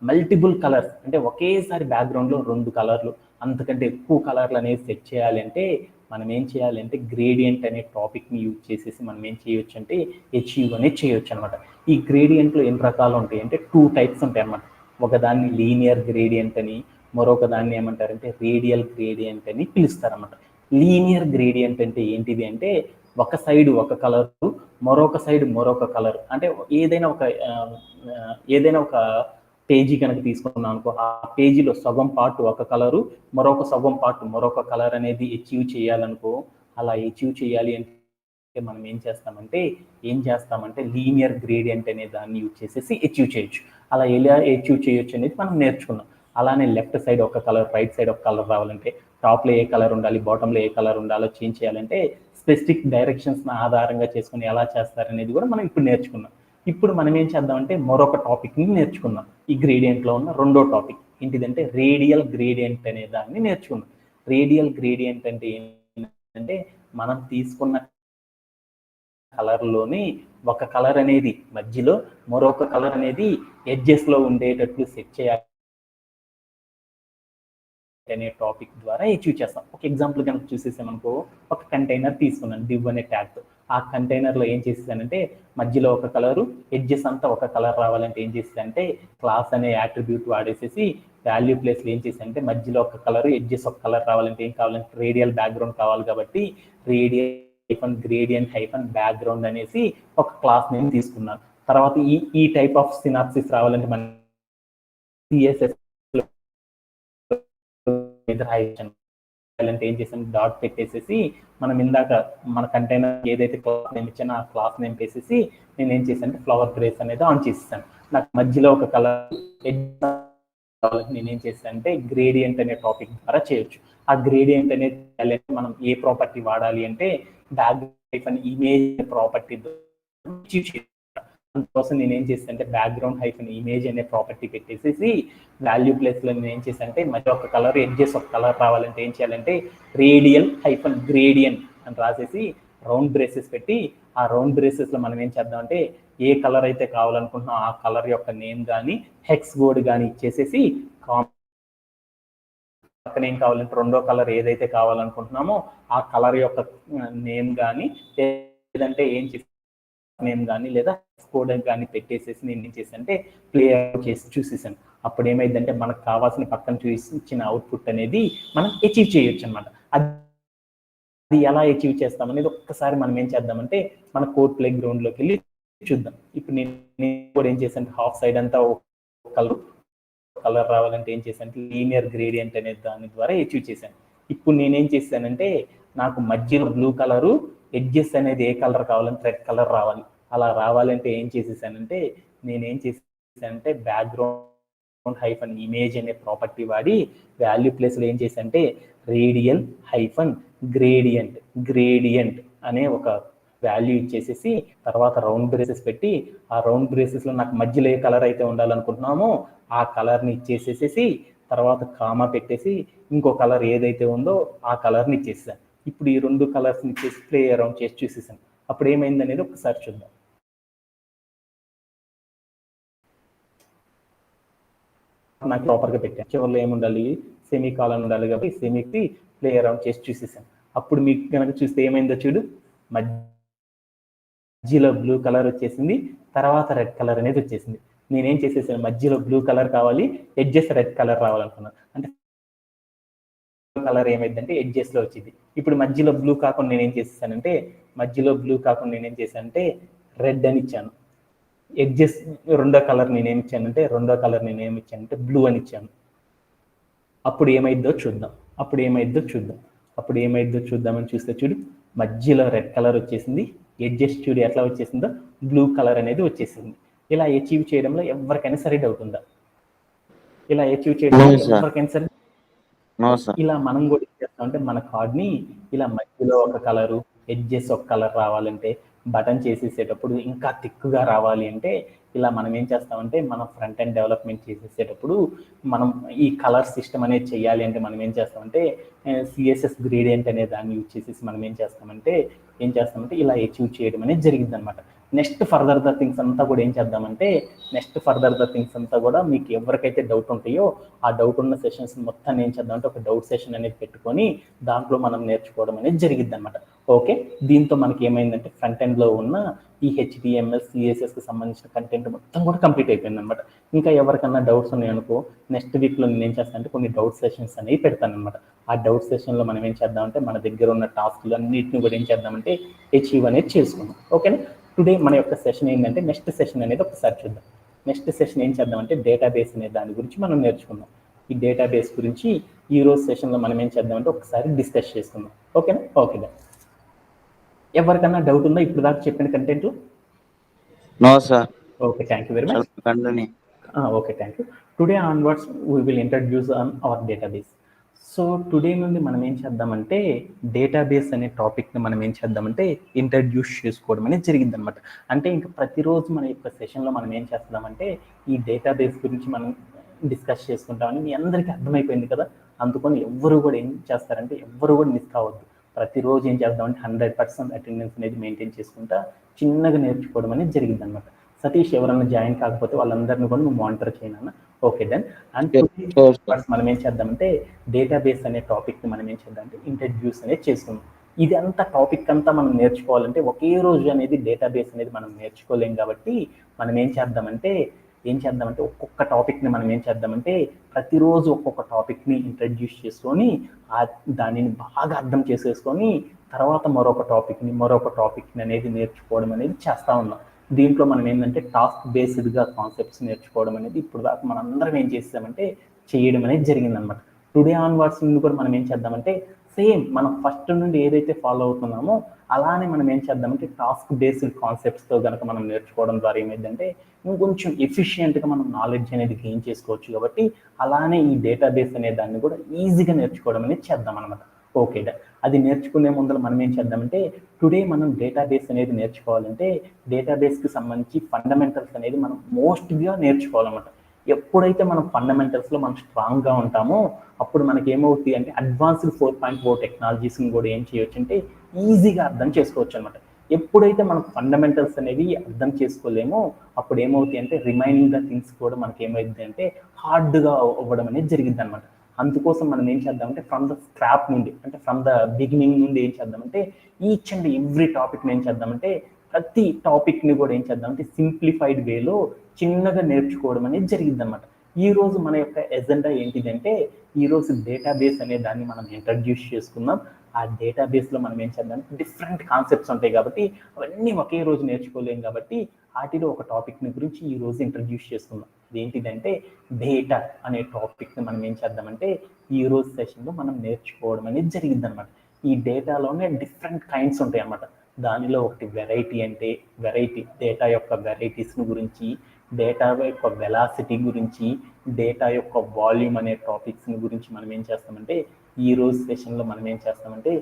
మల్టిపుల్ కలర్స్ అంటే ఒకేసారి బ్యాక్గ్రౌండ్ లో 2 కలర్లు అంతకంటే ఎక్కువ కలర్లు అనేది సెట్ చేయాలి అంటే మనం ఏం చేయాలి అంటే గ్రేడియంట్ అనే టాపిక్ ని యూజ్ చేసేసి మనం ఏం చేయొచ్చు అంటే అచీవ్ అనేది చేయొచ్చు అనమాట. ఈ గ్రేడియంట్ లో ఎన్ని రకాలు ఉంటాయి అంటే 2 టైప్స్ ఉంటాయి అన్నమాట. ఒకదాన్ని లీనియర్ గ్రేడియంట్ అని, మరొక దాన్ని ఏమంటారంటే రేడియల్ గ్రేడియంట్ అని పిలుస్తారన్నమాట. లీనియర్ గ్రేడియంట్ అంటే ఏంటిది అంటే ఒక సైడ్ ఒక కలర్, మరొక సైడ్ మరొక కలర్. అంటే ఏదైనా ఒక పేజీ కనుక తీసుకున్నాం అనుకో, ఆ పేజీలో సగం పార్ట్ ఒక కలరు, మరొక సగం పార్ట్ మరొక కలర్ అనేది అచీవ్ చేయాలనుకో, అలా అచీవ్ చేయాలి అంటే మనం ఏం చేస్తామంటే లీనియర్ గ్రేడియంట్ అనే దాన్ని యూజ్ చేసేసి అచీవ్ చేయొచ్చు. అలా ఎలా అచీవ్ చేయొచ్చు అనేది మనం నేర్చుకున్నాం. అలానే లెఫ్ట్ సైడ్ ఒక కలర్, రైట్ సైడ్ ఒక కలర్ రావాలంటే టాప్లో ఏ కలర్ ఉండాలి, బాటంలో ఏ కలర్ ఉండాలో చేంజ్ చేయాలంటే స్పెసిఫిక్ డైరెక్షన్స్ ఆధారంగా చేసుకుని ఎలా చేస్తారనేది కూడా మనం ఇప్పుడు నేర్చుకున్నాం. ఇప్పుడు మనం ఏం చేద్దామంటే మరొక టాపిక్ని నేర్చుకుందాం. ఈ గ్రేడియంట్లో ఉన్న రెండో టాపిక్ ఏంటిదంటే రేడియల్ గ్రేడియంట్ అనే దాన్ని నేర్చుకుందాం. రేడియల్ గ్రేడియంట్ అంటే ఏంటంటే మనం తీసుకున్న కలర్లోని ఒక కలర్ అనేది మధ్యలో, మరొక కలర్ అనేది ఎడ్జెస్లో ఉండేటట్లు సెట్ చేయాలి అనే టాపిక్ ద్వారా అచీవ్ చేస్తాం. ఒక ఎగ్జాంపుల్ కనుక చూసేసామనుకో, ఒక కంటైనర్ తీసుకున్నాను డివ్ అనే ట్యాగ్తో. ఆ కంటైనర్లో ఏం చేసేసానంటే మధ్యలో ఒక కలరు, ఎడ్జెస్ అంతా ఒక కలర్ రావాలంటే ఏం చేసేదంటే క్లాస్ అనే యాట్రిబ్యూట్ వాడేసేసి వాల్యూ ప్లేస్లో ఏం చేశానంటే మధ్యలో ఒక కలరు, ఎడ్జెస్ ఒక కలర్ రావాలంటే ఏం కావాలంటే రేడియల్ బ్యాక్గ్రౌండ్ కావాలి కాబట్టి రేడియల్ గ్రేడియంట్ హైఫన్ బ్యాక్గ్రౌండ్ అనేసి ఒక క్లాస్ నేమ్ తీసుకున్నాను. తర్వాత ఈ టైప్ ఆఫ్ సినాప్సిస్ రావాలంటే మన సిఎస్ఎస్ ఏం చేసాం డాట్ పెట్టేసేసి మనం ఇందాక మన కంటైనర్ ఏదైతే క్లాస్ నేమ్ ఇచ్చానో ఆ క్లాస్ నేమ్ వేసేసి నేను ఏం చేశాను ఫ్లవర్ గ్రేస్ అనేది ఆన్ చేసేసాను. నాకు మధ్యలో ఒక కలర్ నేనేం చేశాను అంటే గ్రేడియంట్ అనే టాపిక్ ద్వారా చేయొచ్చు. ఆ గ్రేడియంట్ అనేది మనం ఏ ప్రాపర్టీ వాడాలి అంటే బ్యాక్గ్రౌండ్ ఇమేజ్ ప్రాపర్టీ అందుకోసం నేను ఏం చేస్తాను అంటే బ్యాక్గ్రౌండ్ హైఫన్ ఇమేజ్ అనే ప్రాపర్టీ పెట్టేసేసి వాల్యూ ప్లేస్లో నేను ఏం చేశాను అంటే మధ్య ఒక కలర్ ఎడ్జెస్ ఒక కలర్ రావాలంటే ఏం చేయాలంటే రేడియల్ హైఫన్ గ్రేడియంట్ అని రాసేసి రౌండ్ బ్రేసెస్ పెట్టి ఆ రౌండ్ బ్రేసెస్లో మనం ఏం చేద్దామంటే ఏ కలర్ అయితే కావాలనుకుంటున్నాం ఆ కలర్ యొక్క నేమ్ కానీ హెక్స్ కోడ్ కానీ ఇచ్చేసేసి పక్కన ఏం కావాలంటే రెండో కలర్ ఏదైతే కావాలనుకుంటున్నామో ఆ కలర్ యొక్క నేమ్ కానీ లేదంటే ఏం చేసి నేమ్ కానీ లేదా కోడ్ కానీ పెట్టేసేసి నేను ఏం చేశానంటే ప్లే చేసి చూసేసాను. అప్పుడు ఏమైందంటే మనకు కావాల్సిన పక్కన చూసిన అవుట్పుట్ అనేది మనం అచీవ్ చేయొచ్చు అనమాట. అది ఎలా అచీవ్ చేస్తాం అనేది ఒక్కసారి మనం ఏం చేద్దామంటే మన కోడ్ ప్లే గ్రౌండ్లోకి వెళ్ళి చూద్దాం. ఇప్పుడు నేను కూడా ఏం చేశాను హాఫ్ సైడ్ అంతా కలర్ రావాలంటే ఏం చేశాను లీనియర్ గ్రేడియంట్ అనే దాని ద్వారా అచీవ్ చేశాను. ఇప్పుడు నేనేం చేశానంటే నాకు మధ్యలో బ్లూ కలరు ఎడ్జెస్ అనేది ఏ కలర్ కావాలంటే రెడ్ కలర్ రావాలి. అలా రావాలంటే ఏం చేసేసానంటే నేనేం చేశానంటే బ్యాక్గ్రౌండ్ హైఫన్ ఇమేజ్ అనే ప్రాపర్టీ వాడి వాల్యూ ప్లేస్లో ఏం చేశానంటే రేడియల్ హైఫన్ గ్రేడియంట్ అనే ఒక వాల్యూ ఇచ్చేసేసి తర్వాత రౌండ్ బ్రేసెస్ పెట్టి ఆ రౌండ్ బ్రేసెస్లో నాకు మధ్యలో ఏ కలర్ అయితే ఉండాలనుకుంటున్నామో ఆ కలర్ని ఇచ్చేసేసి తర్వాత కామా పెట్టేసి ఇంకో కలర్ ఏదైతే ఉందో ఆ కలర్ని ఇచ్చేసాను. ఇప్పుడు ఈ రెండు కలర్స్ని ఇచ్చేసి ప్లే అరౌండ్ చేసి చూసేసాను. అప్పుడు ఏమైంది అనేది ఒకసారి చూద్దాం. నాకు ప్రాపర్గా పెట్టాను. చివరిలో ఏముండాలి సెమీ కాలన్ ఉండాలి కాబట్టి సెమీకి ప్లే అరౌండ్ చేసి చూసేసాను. అప్పుడు మీకు కనుక చూస్తే ఏమైందో చూడు మధ్యలో బ్లూ కలర్ వచ్చేసింది తర్వాత రెడ్ కలర్ అనేది వచ్చేసింది. నేనేం చేసేసాను మధ్యలో బ్లూ కలర్ కావాలి ఎడ్జెస్ రెడ్ కలర్ రావాలనుకున్నాను. అంటే కలర్ ఏమైందంటే ఎడ్జెస్లో వచ్చింది. ఇప్పుడు మధ్యలో బ్లూ కాకుండా నేనేం చేసేసానంటే రెడ్ అని ఇచ్చాను. ఎడ్జెస్ రెండో కలర్ నేనేమి ఇచ్చానంటే బ్లూ అని ఇచ్చాను. అప్పుడు ఏమైద్దో చూద్దామని చూస్తే చూడు మధ్యలో రెడ్ కలర్ వచ్చేసింది. ఎడ్జెస్ చూడు ఎట్లా వచ్చేసిందో బ్లూ కలర్ అనేది వచ్చేసింది. ఇలా అచీవ్ చేయడంలో ఎవరికైనా సరే డౌట్ ఉందా? ఇలా మనం కూడా చేస్తామంటే మన కార్డ్ని ఇలా మధ్యలో ఒక కలరు ఎడ్జెస్ ఒక కలర్ రావాలంటే బటన్ చేసేసేటప్పుడు ఇంకా థిక్గా రావాలి అంటే ఇలా మనం ఏం చేస్తామంటే మనం ఫ్రంట్ ఎండ్ డెవలప్మెంట్ చేసేసేటప్పుడు మనం ఈ కలర్ సిస్టమ్ అనేది చేయాలి అంటే మనం ఏం చేస్తామంటే సిఎస్ఎస్ గ్రేడియంట్ అనే దాన్ని యూజ్ చేసేసి మనం ఏం చేస్తామంటే ఇలా అచీవ్ చేయడం అనేది జరిగింది అనమాట. నెక్స్ట్ ఫర్దర్ ద థింగ్స్ అంతా కూడా మీకు ఎవరికైతే డౌట్ ఉంటాయో ఆ డౌట్ ఉన్న సెషన్స్ మొత్తం ఏం చేద్దామంటే ఒక డౌట్ సెషన్ అనేది పెట్టుకొని దాంట్లో మనం నేర్చుకోవడం అనేది జరిగింది అనమాట. ఓకే, దీంతో మనకి ఏమైందంటే ఫ్రంట్ ఎండ్లో ఉన్న ఈ హెచ్టిఎంఎల్ సిఎస్ఎస్కి సంబంధించిన కంటెంట్ మొత్తం కూడా కంప్లీట్ అయిపోయింది అనమాట. ఇంకా ఎవరికన్నా డౌట్స్ ఉన్నాయనుకో నెక్స్ట్ వీక్లో నేను ఏం చేస్తానంటే కొన్ని డౌట్ సెషన్స్ అనేవి పెడతాను అనమాట. ఆ డౌట్ సెషన్లో మనం ఏం చేద్దామంటే మన దగ్గర ఉన్న టాస్క్లు అన్నింటిని కూడా ఏం చేద్దామంటే అచీవ్ అనేది చేసుకుందాం. ఓకేనా? టుడే మన యొక్క సెషన్ ఏంటంటే నెక్స్ట్ సెషన్ అనేది ఒకసారి చూద్దాం. నెక్స్ట్ సెషన్ ఏం చేద్దామంటే డేటాబేస్ అనే దాని గురించి మనం నేర్చుకుందాం. ఈ డేటాబేస్ గురించి ఈ రోజు సెషన్లో మనం ఏం చేద్దామంటే ఒకసారి డిస్కస్ చేసుకుందాం. ఓకేనా? ఓకేనా, ఎవరికన్నా డౌట్ ఉందా ఇప్పుడు దాకా చెప్పిన content? No sir. Okay, thank you very much. Okay, thank you. Today onwards we will introduce on our database. So today నుండి మనం ఏం చేద్దామంటే డేటాబేస్ అనే టాపిక్ని మనం ఏం చేద్దామంటే ఇంట్రడ్యూస్ చేసుకోవడం అనేది జరిగింది అనమాట. అంటే ఇంకా ప్రతిరోజు మన యొక్క సెషన్లో మనం ఏం చేస్తామంటే ఈ డేటాబేస్ గురించి మనం డిస్కస్ చేసుకుంటామని మీ అందరికీ అర్థమైపోయింది కదా. అందుకని ఎవరు కూడా మిస్ కావద్దు. ప్రతిరోజు ఏం చేద్దామంటే 100% అటెండెన్స్ అనేది మెయింటైన్ చేసుకుంటా చిన్నగా నేర్చుకోవడం అనేది జరిగింది అనమాట. సతీష్ ఎవరన్నా జాయిన్ కాకపోతే వాళ్ళందరినీ కూడా నువ్వు మానిటర్ చేయనన్నా. Okay done. అండ్ మనం ఏం చేద్దామంటే డేటాబేస్ అనే టాపిక్ని మనం ఏం చేద్దామంటే ఇంట్రడ్యూస్ అనేది చేసుకుందాం. ఇది అంతా టాపిక్ అంతా మనం నేర్చుకోవాలంటే ఒకే రోజు అనేది డేటాబేస్ అనేది మనం నేర్చుకోలేం కాబట్టి మనం ఏం చేద్దామంటే ఒక్కొక్క టాపిక్ని మనం ఏం చేద్దామంటే ప్రతిరోజు ఒక్కొక్క టాపిక్ని ఇంట్రడ్యూస్ చేసుకొని దానిని బాగా అర్థం చేసేసుకొని తర్వాత మరొక టాపిక్ని అనేది నేర్చుకోవడం అనేది చేస్తూ ఉన్నాం. దీంట్లో మనం ఏంటంటే టాస్క్ బేస్డ్గా కాన్సెప్ట్స్ నేర్చుకోవడం అనేది ఇప్పుడు దాకా మనం అందరం ఏం చేస్తామంటే చేయడం అనేది జరిగిందనమాట. టుడే ఆన్వర్డ్స్ నుండి కూడా మనం ఏం చేద్దామంటే సేమ్ మనం ఫస్ట్ నుండి ఏదైతే ఫాలో అవుతున్నామో అలానే మనం ఏం చేద్దామంటే టాస్క్ బేస్డ్ కాన్సెప్ట్స్తో కనుక మనం నేర్చుకోవడం ద్వారా ఏమైందంటే ఇంకొంచెం ఎఫిషియెంట్గా మనం నాలెడ్జ్ అనేది గెయిన్ చేసుకోవచ్చు. కాబట్టి అలానే ఈ డేటాబేస్ అనే దాన్ని కూడా ఈజీగా నేర్చుకోవడం అనేది చేద్దాం అనమాట. ఓకే, అది నేర్చుకునే ముందర మనం ఏం చేద్దామంటే టుడే మనం డేటాబేస్ అనేది నేర్చుకోవాలంటే డేటాబేస్కి సంబంధించి ఫండమెంటల్స్ అనేది మనం మోస్ట్గా నేర్చుకోవాలన్నమాట. ఎప్పుడైతే మనం ఫండమెంటల్స్లో మనం స్ట్రాంగ్గా ఉంటామో అప్పుడు మనకి ఏమవుతుంది అంటే అడ్వాన్స్డ్ 4.0 టెక్నాలజీస్ని కూడా ఏం చేయొచ్చు అంటే ఈజీగా అర్థం చేసుకోవచ్చు అనమాట. ఎప్పుడైతే మనం ఫండమెంటల్స్ అనేవి అర్థం చేసుకోలేమో అప్పుడు ఏమవుతాయి అంటే రిమైనింగ్ ద థింగ్స్ కూడా మనకి ఏమవుతుంది అంటే హార్డ్గా అవ్వడం అనేది జరిగింది అనమాట. అందుకోసం మనం ఏం చేద్దామంటే ఫ్రమ్ ద స్క్రాప్ నుండి అంటే ఫ్రమ్ ద బిగినింగ్ నుండి ఏం చేద్దామంటే ఈచ్ అండ్ ఎవ్రీ టాపిక్ని ఏం చేద్దామంటే ప్రతి టాపిక్ని కూడా ఏం చేద్దామంటే సింప్లిఫైడ్ వేలో చిన్నగా నేర్చుకోవడం అనేది జరిగింది అనమాట. ఈ రోజు మన యొక్క ఎజెండా ఏంటిదంటే ఈరోజు డేటాబేస్ అనే దాన్ని మనం ఇంట్రడ్యూస్ చేసుకుందాం. ఆ డేటాబేస్లో మనం ఏం చేద్దాం డిఫరెంట్ కాన్సెప్ట్స్ ఉంటాయి కాబట్టి అవన్నీ ఒకే రోజు నేర్చుకోలేం కాబట్టి వాటిలో ఒక టాపిక్ని గురించి ఈ రోజు ఇంట్రడ్యూస్ చేసుకుందాం. ఏంటిదంటే డేటా అనే టాపిక్ని మనం ఏం చేద్దామంటే ఈ రోజు సెషన్లో మనం నేర్చుకోవడం అనేది జరిగింది అనమాట. ఈ డేటాలోనే డిఫరెంట్ కైండ్స్ ఉంటాయి అన్నమాట. దానిలో ఒకటి వెరైటీ అంటే వెరైటీ డేటా యొక్క వెరైటీస్ని గురించి, డేటా యొక్క వెలాసిటీ గురించి, డేటా యొక్క వాల్యూమ్ అనే టాపిక్స్ని గురించి మనం ఏం చేస్తామంటే ఈ రోజు సెషన్లో మనం ఏం చేస్తామంటే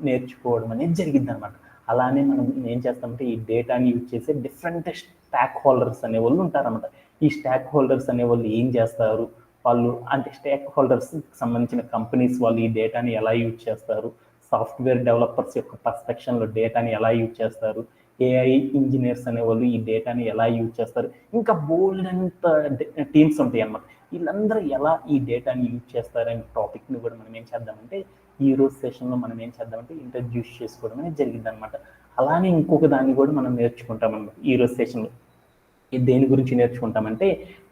నేర్చుకోవడం అనేది జరిగింది అనమాట. అలానే మనం ఏం చేస్తామంటే ఈ డేటాని యూజ్ చేసే డిఫరెంట్ స్టాక్ హోల్డర్స్ అనే వాళ్ళు ఉంటారన్నమాట. ఈ స్టాక్ హోల్డర్స్ అనే వాళ్ళు ఏం చేస్తారు, వాళ్ళు అంటే స్టాక్ హోల్డర్స్ సంబంధించిన కంపెనీస్ వాళ్ళు ఈ డేటాని ఎలా యూజ్ చేస్తారు, సాఫ్ట్వేర్ డెవలపర్స్ యొక్క పర్స్పెక్షన్లో డేటాని ఎలా యూజ్ చేస్తారు, ఏఐ ఇంజనీర్స్ అనే వాళ్ళు ఈ డేటాని ఎలా యూజ్ చేస్తారు, ఇంకా బోల్డ్ అంత టీమ్స్ ఉంటాయి అన్నమాట. వీళ్ళందరూ ఎలా ఈ డేటాని యూజ్ చేస్తారనే టాపిక్ని కూడా మనం ఏం చేద్దామంటే ఈ రోజు సెషన్లో మనం ఏం చేద్దామంటే ఇంట్రడ్యూస్ చేసుకోవడం అనేది జరిగింది అనమాట. అలానే ఇంకొక దాన్ని కూడా మనం నేర్చుకుంటాం అన్నమాట ఈ రోజు సెషన్లో. దేని గురించి నేర్చుకుంటామంటే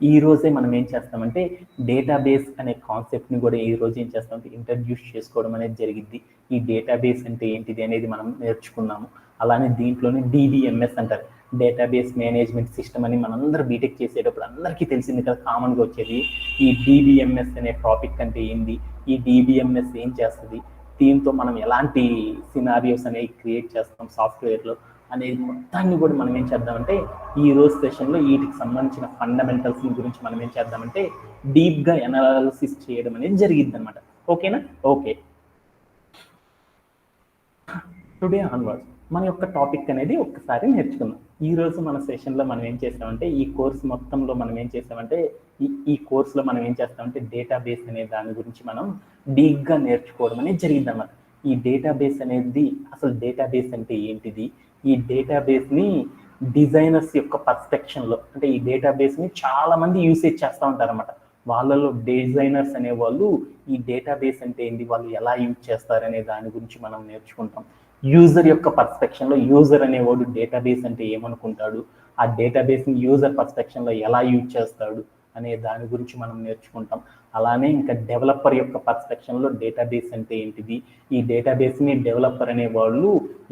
ఈ రోజే మనం ఏం చేస్తామంటే డేటాబేస్ అనే కాన్సెప్ట్ని కూడా ఈ రోజు ఏం చేస్తామంటే ఇంట్రడ్యూస్ చేసుకోవడం అనేది జరిగింది. ఈ డేటాబేస్ అంటే ఏంటిది అనేది మనం నేర్చుకున్నాము. అలానే దీంట్లోనే డిబిఎంఎస్ అంటారు, డేటాబేస్ మేనేజ్మెంట్ సిస్టమ్ అని మనందరూ బీటెక్ చేసేటప్పుడు అందరికీ తెలిసింది కదా, కామన్గా వచ్చేది. ఈ డిబిఎంఎస్ అనే టాపిక్ అంటే ఏంది, ఈ డిబిఎంఎస్ ఏం చేస్తుంది, దీంతో మనం ఎలాంటి సినారియోస్ అనేవి క్రియేట్ చేస్తాం సాఫ్ట్వేర్లో అనేది మొత్తాన్ని కూడా మనం ఏం చేద్దామంటే ఈ రోజు సెషన్లో వీటికి సంబంధించిన ఫండమెంటల్స్ గురించి మనం ఏం చేద్దామంటే డీప్గా అనాలిసిస్ చేయడం అనేది జరిగింది అనమాట. ఓకేనా? ఓకే, టుడే ఆన్వర్డ్స్ మన యొక్క టాపిక్ అనేది ఒక్కసారి నేర్చుకుందాం. ఈ రోజు మన సెషన్లో మనం ఏం చేస్తామంటే ఈ కోర్స్ మొత్తంలో మనం ఏం చేస్తామంటే ఈ కోర్సులో మనం ఏం చేస్తామంటే డేటాబేస్ అనే దాని గురించి మనం డీప్గా నేర్చుకోవడం అనేది జరిగిందన్నమాట. ఈ డేటాబేస్ అనేది అసలు డేటాబేస్ అంటే ఏంటిది, ఈ డేటాబేస్ని డిజైనర్స్ యొక్క పర్స్పెక్షన్లో అంటే ఈ డేటాబేస్ని చాలా మంది యూసేజ్ చేస్తూ ఉంటారన్నమాట. వాళ్ళలో డిజైనర్స్ అనే వాళ్ళు ఈ డేటాబేస్ అంటే ఏంటి, వాళ్ళు ఎలా యూజ్ చేస్తారనే దాని గురించి మనం నేర్చుకుంటాం. యూజర్ యొక్క పర్స్పెక్షన్లో యూజర్ అనేవాడు డేటాబేస్ అంటే ఏమనుకుంటాడు, ఆ డేటాబేస్ని యూజర్ పర్స్పెక్షన్లో ఎలా యూజ్ చేస్తాడు అనే దాని గురించి మనం నేర్చుకుంటాం. అలానే ఇంకా డెవలపర్ యొక్క పర్స్పెక్షన్లో డేటాబేస్ అంటే ఏంటిది, ఈ డేటాబేస్ని డెవలపర్ అనే వాళ్ళు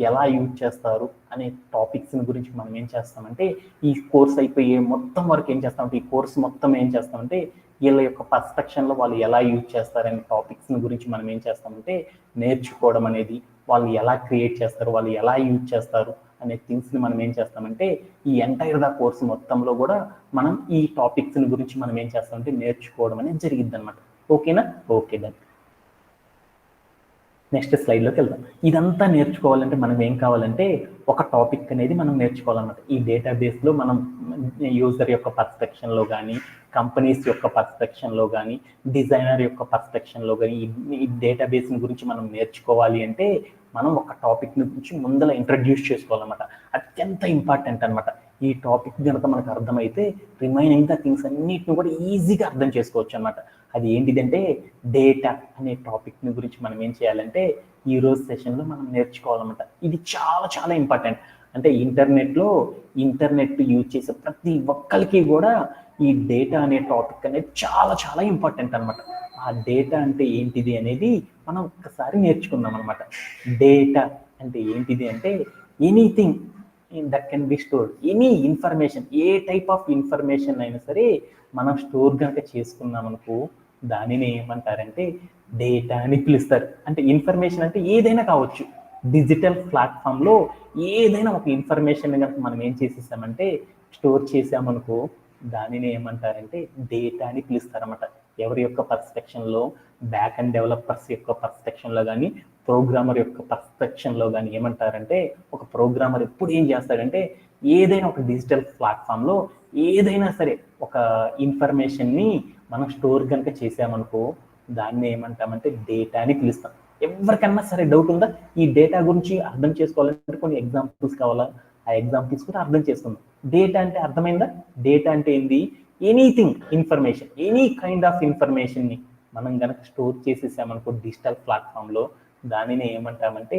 ఎలా యూజ్ చేస్తారు అనే టాపిక్స్ని గురించి మనం ఏం చేస్తామంటే ఈ కోర్స్ అయిపోయే మొత్తం వరకు ఏం చేస్తామంటే ఈ కోర్స్ మొత్తం ఏం చేస్తామంటే వీళ్ళ యొక్క పర్స్పెక్షన్లో వాళ్ళు ఎలా యూజ్ చేస్తారనే టాపిక్స్ని గురించి మనం ఏం చేస్తామంటే నేర్చుకోవడం అనేది, వాళ్ళు ఎలా క్రియేట్ చేస్తారు, వాళ్ళు ఎలా యూజ్ చేస్తారు అనే థింగ్స్ని మనం ఏం చేస్తామంటే ఈ ఎంటైర్ ద కోర్సు మొత్తంలో కూడా మనం ఈ టాపిక్స్ని గురించి మనం ఏం చేస్తామంటే నేర్చుకోవడం అనేది జరిగింది అనమాట. ఓకేనా? ఓకే, దెన్ నెక్స్ట్ స్లైడ్లోకి వెళ్దాం. ఇదంతా నేర్చుకోవాలంటే మనం ఏం కావాలంటే ఒక టాపిక్ అనేది మనం నేర్చుకోవాలన్నమాట. ఈ డేటాబేస్లో మనం యూజర్ యొక్క పర్స్పెక్షన్లో కానీ, కంపెనీస్ యొక్క పర్స్పెక్షన్లో కానీ, డిజైనర్ యొక్క పర్స్పెక్షన్లో కానీ ఈ డేటాబేస్ని గురించి మనం నేర్చుకోవాలి అంటే మనం ఒక టాపిక్ని గురించి ముందర ఇంట్రడ్యూస్ చేసుకోవాలన్నమాట. అత్యంత ఇంపార్టెంట్ అనమాట. ఈ టాపిక్ కనుక మనకు అర్థమైతే రిమైనింగ్ ద థింగ్స్ అన్నిటిని కూడా ఈజీగా అర్థం చేసుకోవచ్చు అనమాట. అది ఏంటిదంటే డేటా అనే టాపిక్ని గురించి మనం ఏం చేయాలంటే ఈ రోజు సెషన్లో మనం నేర్చుకోవాలన్నమాట. ఇది చాలా చాలా ఇంపార్టెంట్. అంటే ఇంటర్నెట్ యూజ్ చేసే ప్రతి ఒక్కరికి కూడా ఈ డేటా అనే టాపిక్ అనేది చాలా చాలా ఇంపార్టెంట్ అనమాట. ఆ డేటా అంటే ఏంటిది అనేది మనం ఒక్కసారి నేర్చుకుందాం అనమాట. డేటా అంటే ఏంటిది అంటే anything that can be stored, any information, A type of information అయినా సరే మనం స్టోర్ కనుక చేసుకున్నాం అనుకో దానిని ఏమంటారంటే డేటా అని పిలుస్తారు. అంటే ఇన్ఫర్మేషన్ అంటే ఏదైనా కావచ్చు. డిజిటల్ ప్లాట్ఫామ్లో ఏదైనా ఒక ఇన్ఫర్మేషన్ కనుక మనం ఏం చేసేసామంటే స్టోర్ చేసామనుకో దానిని ఏమంటారంటే డేటా అని పిలుస్తారన్నమాట. ఎవరి యొక్క పర్స్పెక్షన్లో, బ్యాక్ అండ్ డెవలపర్స్ యొక్క పర్స్పెక్షన్లో కానీ, ప్రోగ్రామర్ యొక్క పర్స్పెక్షన్లో కానీ ఏమంటారంటే, ఒక ప్రోగ్రామర్ ఎప్పుడు ఏం చేస్తాడంటే ఏదైనా ఒక డిజిటల్ ప్లాట్ఫామ్లో ఏదైనా సరే ఒక ఇన్ఫర్మేషన్ని మనం స్టోర్ కనుక చేసామనుకో దాన్ని ఏమంటామంటే డేటా అని పిలుస్తాం. ఎవరికన్నా సరే డౌట్ ఉందా? ఈ డేటా గురించి అర్థం చేసుకోవాలంటే కొన్ని ఎగ్జాంపుల్స్ కావాలా? ఆ ఎగ్జాంపుల్స్ కూడా అర్థం చేసుకుందాం. డేటా అంటే అర్థమైందా? డేటా అంటే ఏంది? Anything information, any kind of ఇన్ఫర్మేషన్ని మనం కనుక స్టోర్ చేసేసామనుకో డిజిటల్ ప్లాట్ఫామ్లో దానిని ఏమంటామంటే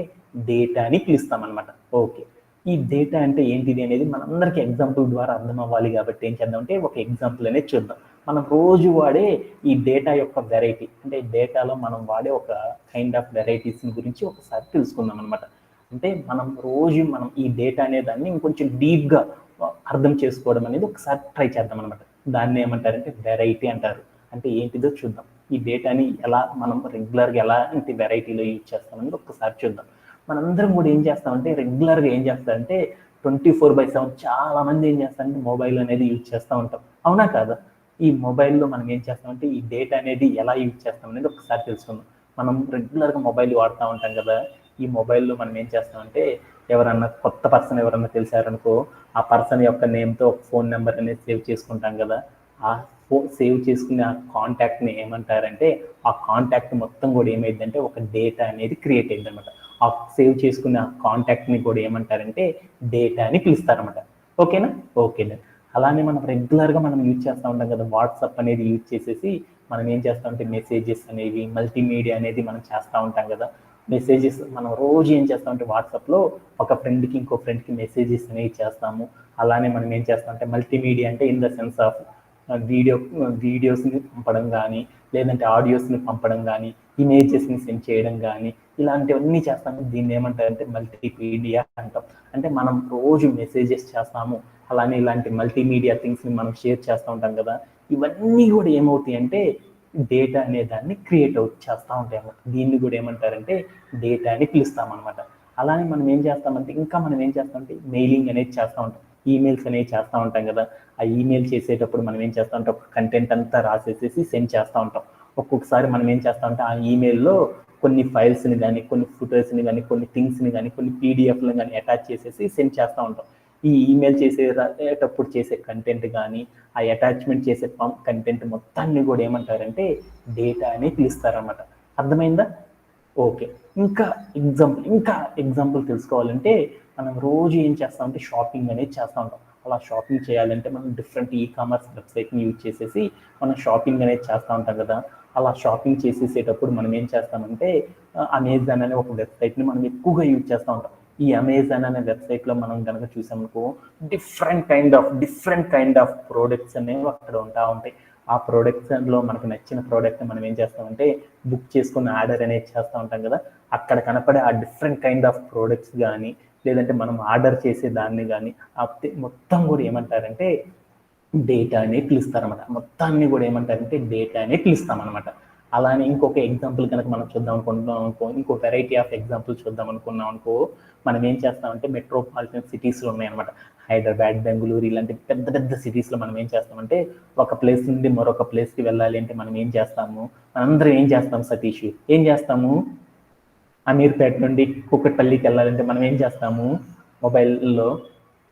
డేటా అని పిలుస్తాం అనమాట. ఓకే, ఈ డేటా అంటే ఏంటిది అనేది మనందరికీ ఎగ్జాంపుల్ ద్వారా అర్థం అవ్వాలి కాబట్టి ఏం చేద్దామంటే ఒక ఎగ్జాంపుల్ అనేది చూద్దాం. మనం రోజు వాడే ఈ డేటా యొక్క వెరైటీ, అంటే డేటాలో మనం వాడే ఒక కైండ్ ఆఫ్ వెరైటీస్ గురించి ఒకసారి తెలుసుకుందాం అనమాట. అంటే మనం ఈ డేటా అనే దాన్ని ఇంకొంచెం డీప్గా అర్థం చేసుకోవడం అనేది ఒకసారి ట్రై చేద్దాం అనమాట. దాన్ని ఏమంటారంటే వెరైటీ అంటారు. అంటే ఏంటిదో చూద్దాం. ఈ డేటాని మనం రెగ్యులర్గా ఎలాంటి వెరైటీలో యూజ్ చేస్తామనేది ఒక్కసారి చూద్దాం. మనందరం కూడా ఏం చేస్తామంటే రెగ్యులర్గా ఏం చేస్తారంటే 24/7 చాలా మంది ఏం చేస్తారంటే మొబైల్ అనేది యూజ్ చేస్తూ ఉంటాం, అవునా కాదా? ఈ మొబైల్లో మనం ఏం చేస్తామంటే ఈ డేటా అనేది ఎలా యూజ్ చేస్తాం అనేది ఒకసారి తెలుసుకుందాం. మనం రెగ్యులర్గా మొబైల్ వాడుతూ ఉంటాం కదా. ఈ మొబైల్లో మనం ఏం చేస్తామంటే ఎవరన్నా కొత్త పర్సన్ ఎవరన్నా తెలిసారనుకో ఆ పర్సన్ యొక్క నేమ్తో ఒక ఫోన్ నెంబర్ అనేది సేవ్ చేసుకుంటాం కదా. ఆ సేవ్ చేసుకునే ఆ కాంటాక్ట్ని ఏమంటారంటే ఆ కాంటాక్ట్ మొత్తం కూడా ఏమైందంటే ఒక డేటా అనేది క్రియేట్ అయింది అనమాట. ఆ సేవ్ చేసుకున్న కాంటాక్ట్ని కూడా ఏమంటారంటే డేటా అని పిలుస్తారన్నమాట. ఓకేనా? ఓకేనా. అలానే మనం రెగ్యులర్గా మనం యూజ్ చేస్తూ ఉంటాం కదా. వాట్సాప్ అనేది యూజ్ చేసేసి మనం ఏం చేస్తామంటే మెసేజెస్ అనేవి మల్టీమీడియా అనేది మనం చేస్తూ ఉంటాం కదా. మెసేజెస్ మనం రోజు ఏం చేస్తామంటే వాట్సాప్లో ఒక ఫ్రెండ్కి ఇంకో ఫ్రెండ్కి మెసేజెస్ అనేవి చేస్తాము. అలానే మనం ఏం చేస్తామంటే మల్టీమీడియా అంటే ఇన్ ద సెన్స్ ఆఫ్ వీడియోస్ని పంపడం కానీ, లేదంటే ఆడియోస్ని పంపడం కానీ, ఇమేజెస్ని సెండ్ చేయడం కానీ, ఇలాంటివన్నీ చేస్తాము. దీన్ని ఏమంటారంటే మల్టీమీడియా అంటాం. అంటే మనం రోజు మెసేజెస్ చేస్తాము, అలానే ఇలాంటి మల్టీమీడియా థింగ్స్ని మనం షేర్ చేస్తూ ఉంటాం కదా. ఇవన్నీ కూడా ఏమవుతాయి అంటే డేటా అనే దాన్ని క్రియేట్ చేస్తూ ఉంటాయి అన్నమాట. దీన్ని కూడా ఏమంటారంటే డేటా అని పిలుస్తాం అనమాట. అలానే మనం ఏం చేస్తామంటే మెయిలింగ్ అనేది చేస్తూ ఉంటాం, ఈమెయిల్స్ అనేవి చేస్తూ ఉంటాం కదా. ఆ ఈమెయిల్ చేసేటప్పుడు మనం ఏం చేస్తామంటే ఒక కంటెంట్ అంతా రాసేసేసి సెండ్ చేస్తూ ఉంటాం. ఒక్కొక్కసారి మనం ఏం చేస్తామంటే ఆ ఈమెయిల్లో కొన్ని ఫైల్స్ని కానీ, కొన్ని ఫొటోస్ని కానీ, కొన్ని థింగ్స్ని కానీ, కొన్ని పీడిఎఫ్లను కానీ అటాచ్ చేసేసి సెండ్ చేస్తూ ఉంటాం. ఈ ఈమెయిల్ చేసేటప్పుడు చేసే కంటెంట్ కానీ, ఆ అటాచ్మెంట్ చేసే కంటెంట్ మొత్తాన్ని కూడా ఏమంటారంటే డేటా అని పిలుస్తారన్నమాట. అర్థమైందా? ఓకే. ఇంకా ఎగ్జాంపుల్ తెలుసుకోవాలంటే మనం రోజు ఏం చేస్తామంటే షాపింగ్ అనేది చేస్తూ ఉంటాం. అలా షాపింగ్ చేయాలంటే మనం డిఫరెంట్ కామర్స్ వెబ్సైట్ని యూజ్ చేసేసి మనం షాపింగ్ అనేది చేస్తూ ఉంటాం కదా. అలా షాపింగ్ చేసేటప్పుడు మనం ఏం చేస్తామంటే అమెజాన్ అనే ఒక వెబ్సైట్ని మనం ఎక్కువగా యూజ్ చేస్తూ ఉంటాం. ఈ అమెజాన్ అనే వెబ్సైట్లో మనం కనుక చూసామనుకో డిఫరెంట్ కైండ్ ఆఫ్ ప్రోడక్ట్స్ అనేవి అక్కడ ఉంటాయి. ఆ ప్రోడక్ట్స్లో మనకు నచ్చిన ప్రోడక్ట్ మనం ఏం చేస్తామంటే బుక్ చేసుకుని ఆర్డర్ అనేది చేస్తూ ఉంటాం కదా. అక్కడ కనపడే ఆ డిఫరెంట్ కైండ్ ఆఫ్ ప్రోడక్ట్స్ కానీ, లేదంటే మనం ఆర్డర్ చేసే దాన్ని కానీ మొత్తం కూడా ఏమంటారంటే డేటా అనే పిలుస్తారన్నమాట. మొత్తాన్ని కూడా ఏమంటారంటే డేటా అనే పిలుస్తామన్నమాట. అలానే ఇంకొక ఎగ్జాంపుల్ కనుక మనం చూద్దాం అనుకుంటున్నాం అనుకో, ఇంకో వెరైటీ ఆఫ్ ఎగ్జాంపుల్ చూద్దాం అనుకున్నాం అనుకో, మనం ఏం చేస్తామంటే మెట్రోపాలిటన్ సిటీస్లో ఉన్నాయన్నమాట. హైదరాబాద్, బెంగళూరు ఇలాంటి పెద్ద పెద్ద సిటీస్లో మనం ఏం చేస్తామంటే ఒక ప్లేస్ నుండి మరొక ప్లేస్కి వెళ్ళాలి అంటే మనం ఏం చేస్తాము? మనందరం ఏం చేస్తాం సతీష్? ఏం చేస్తాము? అమీర్పేట నుండి కూకట్పల్లికి వెళ్ళాలంటే మనం ఏం చేస్తాము? మొబైల్లో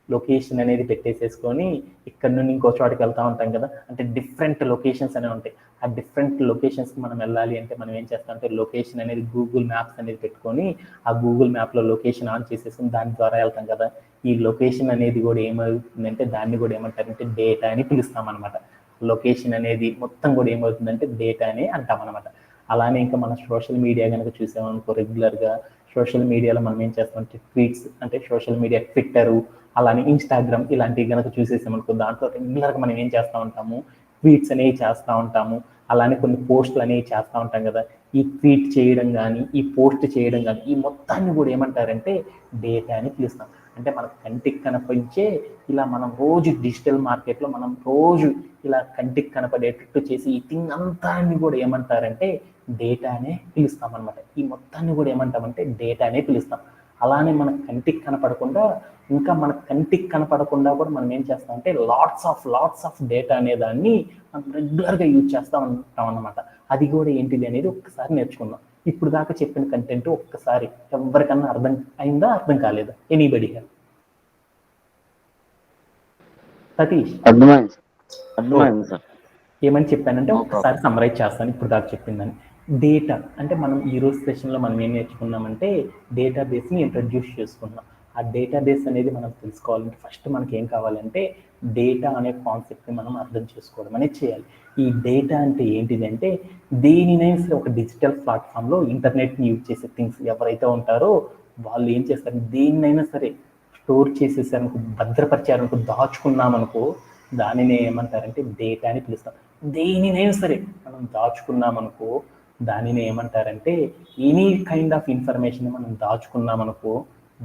లొకేషన్ అనేది పెట్టేసేసుకొని ఇక్కడ నుండి ఇంకో చోటుకి వెళ్తూ ఉంటాం కదా. అంటే డిఫరెంట్ లొకేషన్స్ అనేవి ఉంటాయి. ఆ డిఫరెంట్ లొకేషన్స్కి మనం వెళ్ళాలి అంటే మనం ఏం చేస్తామంటే లొకేషన్ అనేది గూగుల్ మ్యాప్స్ అనేది పెట్టుకొని ఆ గూగుల్ మ్యాప్లో లొకేషన్ ఆన్ చేసేసుకుని దాని ద్వారా వెళ్తాం కదా. ఈ లొకేషన్ అనేది కూడా ఏమవుతుందంటే దాన్ని కూడా ఏమంటారంటే డేటా అని పిలుస్తాం అనమాట. లొకేషన్ అనేది మొత్తం కూడా ఏమవుతుందంటే డేటా అని అంటాం అనమాట. అలానే ఇంకా మనం సోషల్ మీడియా కనుక చూసామనుకో రెగ్యులర్గా సోషల్ మీడియాలో మనం ఏం చేస్తామంటే ట్వీట్స్, అంటే సోషల్ మీడియా ట్విట్టరు, అలానే ఇన్స్టాగ్రామ్ ఇలాంటివి కనుక చూసేసామనుకో దాంట్లో రెగ్యులర్గా మనం ఏం చేస్తూ ఉంటాము? ట్వీట్స్ అనేవి చేస్తూ ఉంటాము. అలానే కొన్ని పోస్టులు అనేవి చేస్తూ ఉంటాం కదా. ఈ ట్వీట్ చేయడం కానీ, ఈ పోస్ట్ చేయడం కానీ ఈ మొత్తాన్ని కూడా ఏమంటారంటే డేటా అని పిలుస్తాం. అంటే మన కంటికి కనిపించే ఇలా మనం రోజు డిజిటల్ మార్కెట్లో మనం రోజు ఇలా కంటికి కనపడేటట్టు చేసి ఈ థింగ్ అంతాన్ని కూడా ఏమంటారంటే డేటా అనే పిలుస్తాం అనమాట. ఈ మొత్తాన్ని కూడా ఏమంటామంటే డేటా అనే పిలుస్తాం. అలానే మన కంటికి కనపడకుండా ఇంకా మన కంటికి కనపడకుండా కూడా మనం ఏం చేస్తామంటే లాట్స్ ఆఫ్ డేటా అనే దాన్ని మనం రెగ్యులర్గా యూజ్ చేస్తూ ఉంటాం అన్నమాట. అది కూడా ఏంటిది అనేది ఒక్కసారి నేర్చుకుందాం. ఇప్పుడు దాకా చెప్పిన కంటెంట్ ఒక్కసారి ఎవరికన్నా అర్థం అయిందా, అర్థం కాలేదా? ఎనీబడి సతీష్ అర్థమైంది సార్. ఏమని చెప్పానంటే ఒక్కసారి సమ్మరైజ్ చేస్తాను ఇప్పుడు దాకా చెప్పిందని. డేటా అంటే మనం ఈ రోజు సెషన్లో మనం ఏం నేర్చుకున్నామంటే డేటాబేస్ని ఇంట్రడ్యూస్ చేసుకున్నాం. ఆ డేటాబేస్ అనేది మనం తెలుసుకోవాలంటే ఫస్ట్ మనకి ఏం కావాలంటే డేటా అనే కాన్సెప్ట్ని మనం అర్థం చేసుకోవడం అనేది చేయాలి. ఈ డేటా అంటే ఏంటిది అంటే దేనినైనా సరే ఒక డిజిటల్ ప్లాట్ఫామ్లో ఇంటర్నెట్ని యూజ్ చేసే థింగ్స్ ఎవరైతే ఉంటారో వాళ్ళు ఏం చేస్తారు, దేన్నైనా సరే స్టోర్ చేసేసారనుకో, భద్రపరిచారనుకో, దాచుకున్నామనుకో దానిని ఏమంటారంటే డేటా అని పిలుస్తాం. దేనినైనా సరే మనం దాచుకున్నామనుకో దానిని ఏమంటారంటే ఎనీ కైండ్ ఆఫ్ ఇన్ఫర్మేషన్ మనం దాచుకున్నామనుకో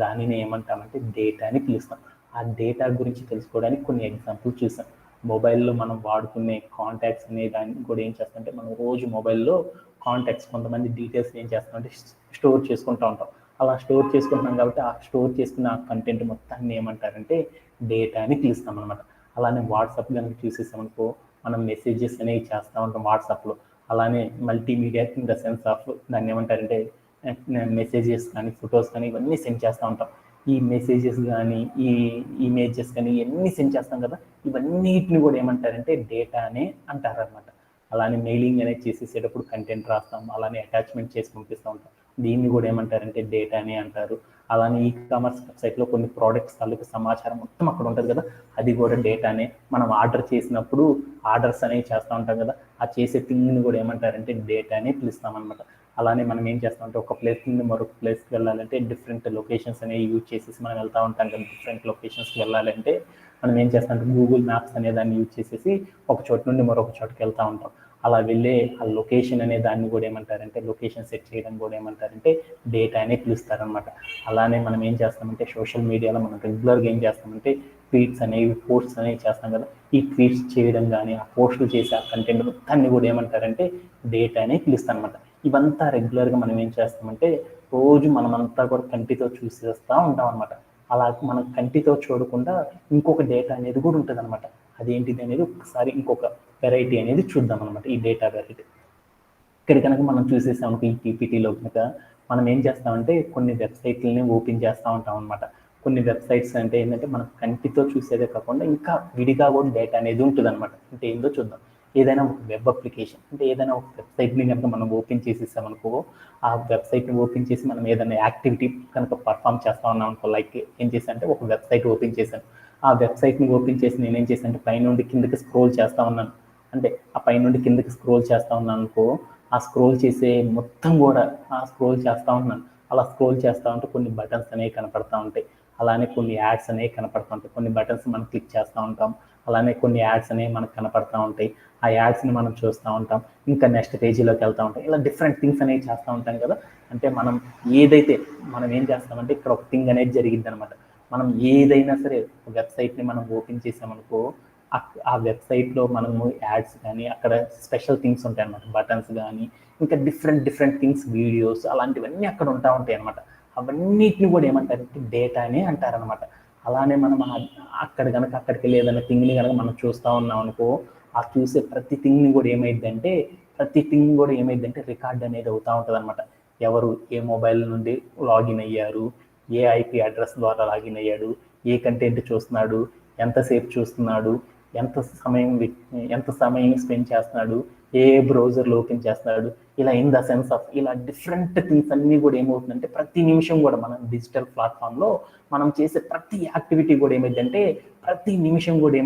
దానిని ఏమంటామంటే డేటా అని పిలుస్తాం. ఆ డేటా గురించి తెలుసుకోవడానికి కొన్ని ఎగ్జాంపుల్ చూసాం. మొబైల్లో మనం వాడుకునే కాంటాక్ట్స్ అనే దాన్ని కూడా ఏం చేస్తామంటే మనం రోజు మొబైల్లో కాంటాక్ట్స్ కొంతమంది డీటెయిల్స్ ఏం చేస్తామంటే స్టోర్ చేసుకుంటూ ఉంటాం. అలా స్టోర్ చేసుకుంటున్నాం కాబట్టి ఆ స్టోర్ చేసుకున్న ఆ కంటెంట్ మొత్తాన్ని ఏమంటారంటే డేటా అని పిలుస్తాం అనమాట. అలానే వాట్సాప్ కనుక చూసేసామనుకో మనం మెసేజెస్ అనేవి చేస్తూ ఉంటాం వాట్సాప్లో. అలానే multimedia in the sense of దాన్ని ఏమంటారంటే మెసేజెస్ కానీ ఫొటోస్ కానీ ఇవన్నీ సెండ్ చేస్తూ ఉంటాం. ఈ మెసేజెస్ కానీ ఈ ఇమేజెస్ కానీ ఇవన్నీ సెండ్ చేస్తాం కదా, ఇవన్నిటిని కూడా ఏమంటారంటే డేటా అనే అంటారు అనమాట. అలానే మెయిలింగ్ అనేది చేసేసేటప్పుడు కంటెంట్ రాస్తాం, అలానే అటాచ్మెంట్ చేసి పంపిస్తూ ఉంటాం, దీన్ని కూడా ఏమంటారంటే డేటా అని అంటారు. అలానే ఈ కామర్స్ వెబ్సైట్లో కొన్ని ప్రోడక్ట్స్ తాలూకు సమాచారం మొత్తం అక్కడ ఉంటుంది కదా, అది కూడా డేటానే. మనం ఆర్డర్ చేసినప్పుడు ఆర్డర్స్ అనేవి చేస్తూ ఉంటాం కదా, ఆ చేసే థింగ్ని కూడా ఏమంటారంటే డేటా అని పిలుస్తాం అనమాట. అలానే మనం ఏం చేస్తామంటే ఒక ప్లేస్ నుండి మరొక ప్లేస్కి వెళ్ళాలంటే డిఫరెంట్ లొకేషన్స్ అనేవి యూజ్ చేసేసి మనం వెళ్తూ ఉంటాం కదా. డిఫరెంట్ లొకేషన్స్కి వెళ్ళాలంటే మనం ఏం చేస్తామంటే గూగుల్ మ్యాప్స్ అనే దాన్ని యూజ్ చేసేసి ఒక చోటు నుండి మరొక చోటుకి వెళ్తూ ఉంటాం. అలా వెళ్ళే ఆ లొకేషన్ అనే దాన్ని కూడా ఏమంటారంటే లొకేషన్ సెట్ చేయడం కూడా ఏమంటారంటే డేటా అనే పిలుస్తారనమాట. అలానే మనం ఏం చేస్తామంటే సోషల్ మీడియాలో మనం రెగ్యులర్గా ఏం చేస్తామంటే ట్వీట్స్ అనేవి పోస్ట్స్ అనేవి చేస్తాం కదా, ఈ ట్వీట్స్ చేయడం కానీ ఆ పోస్టులు చేసే ఆ కంటెంట్ మొత్తాన్ని కూడా ఏమంటారంటే డేటా అనే పిలుస్తాం అనమాట. ఇవంతా రెగ్యులర్గా మనం ఏం చేస్తామంటే రోజు మనమంతా కూడా కంటితో చూసేస్తూ ఉంటాం అనమాట. అలా మనం కంటితో చూడకుండా ఇంకొక డేటా అనేది కూడా ఉంటుంది అనమాట. అదేంటిది అనేది ఒకసారి ఇంకొక వెరైటీ అనేది చూద్దాం అనమాట. ఈ డేటా వెరైటీ ఇక్కడ కనుక మనం చూసేసాం ఈ పీపీటీలో కనుక మనం ఏం చేస్తామంటే కొన్ని వెబ్సైట్లని ఓపెన్ చేస్తూ ఉంటాం అనమాట. కొన్ని వెబ్సైట్స్ అంటే ఏంటంటే మనం కంటితో చూసేదే కాకుండా ఇంకా విడిగా కూడా డేటా అనేది ఉంటుంది అనమాట. అంటే ఏందో చూద్దాం. ఏదైనా ఒక వెబ్ అప్లికేషన్ అంటే ఏదైనా ఒక వెబ్సైట్ని కనుక మనం ఓపెన్ చేసేసామనుకో, ఆ వెబ్సైట్ని ఓపెన్ చేసి మనం ఏదైనా యాక్టివిటీ కనుక పర్ఫామ్ చేస్తా ఉన్నాం అనుకో, లైక్ ఏం చేశానంటే ఒక వెబ్సైట్ ఓపెన్ చేశాను. ఆ వెబ్సైట్ని ఓపెన్ చేసి నేనేం చేశానంటే పైనుండి కిందకి స్క్రోల్ చేస్తూ ఉన్నాను. అంటే ఆ పైనుండి కిందకి స్క్రోల్ చేస్తూ ఉన్నాను అనుకో, ఆ స్క్రోల్ చేసే మొత్తం కూడా స్క్రోల్ చేస్తూ ఉన్నాను. అలా స్క్రోల్ చేస్తూ ఉంటే కొన్ని బటన్స్ అనేవి కనపడతా ఉంటాయి. అలానే కొన్ని యాడ్స్ అనేవి కనపడతా ఉంటాయి. కొన్ని బటన్స్ మనం క్లిక్ చేస్తూ ఉంటాం, అలానే కొన్ని యాడ్స్ అనేవి మనకు కనపడతా ఉంటాయి. ఆ యాడ్స్ని మనం చూస్తూ ఉంటాం, ఇంకా నెక్స్ట్ పేజీలోకి వెళ్తూ ఉంటాం. ఇలా డిఫరెంట్ థింగ్స్ అనేవి చేస్తూ ఉంటాం కదా. అంటే మనం ఏదైతే మనం ఏం చేస్తామంటే ఇక్కడ ఒక థింగ్ అనేది జరిగిద్ది అనమాట. మనం ఏదైనా సరే వెబ్సైట్ని మనం ఓపెన్ చేసామనుకో, ఆ వెబ్సైట్లో మనము యాడ్స్ కానీ అక్కడ స్పెషల్ థింగ్స్ ఉంటాయి అన్నమాట, బటన్స్ కానీ ఇంకా డిఫరెంట్ థింగ్స్, వీడియోస్ అలాంటివన్నీ అక్కడ ఉంటాయి అన్నమాట. అవన్నిటిని కూడా ఏమంటారంటే డేటా అని అంటారనమాట. అలానే మనం అక్కడ కనుక అక్కడికి వెళ్ళి ఏదైనా థింగ్ని కనుక మనం చూస్తూ ఉన్నాం అనుకో, ఆ చూసే ప్రతి థింగ్ని కూడా ఏమైందంటే రికార్డ్ అనేది అవుతూ ఉంటుంది అనమాట. ఎవరు ఏ మొబైల్ నుండి లాగిన్ అయ్యారు, ఏ ఐపీ అడ్రస్ ద్వారా లాగిన్ అయ్యాడు, ఏ కంటెంట్ చూస్తున్నాడు, ఎంతసేపు చూస్తున్నాడు, ఎంత సమయం స్పెండ్ చేస్తున్నాడు, ఏ బ్రౌజర్లో ఓపెన్ చేస్తున్నాడు, ఇలా ఇన్ ద సెన్స్ ఆఫ్ ఇలా డిఫరెంట్ థింగ్స్ అన్నీ కూడా ఏమవుతుందంటే ప్రతి నిమిషం కూడా మనం డిజిటల్ ప్లాట్ఫామ్లో మనం చేసే ప్రతి యాక్టివిటీ కూడా ప్రతి నిమిషం కూడా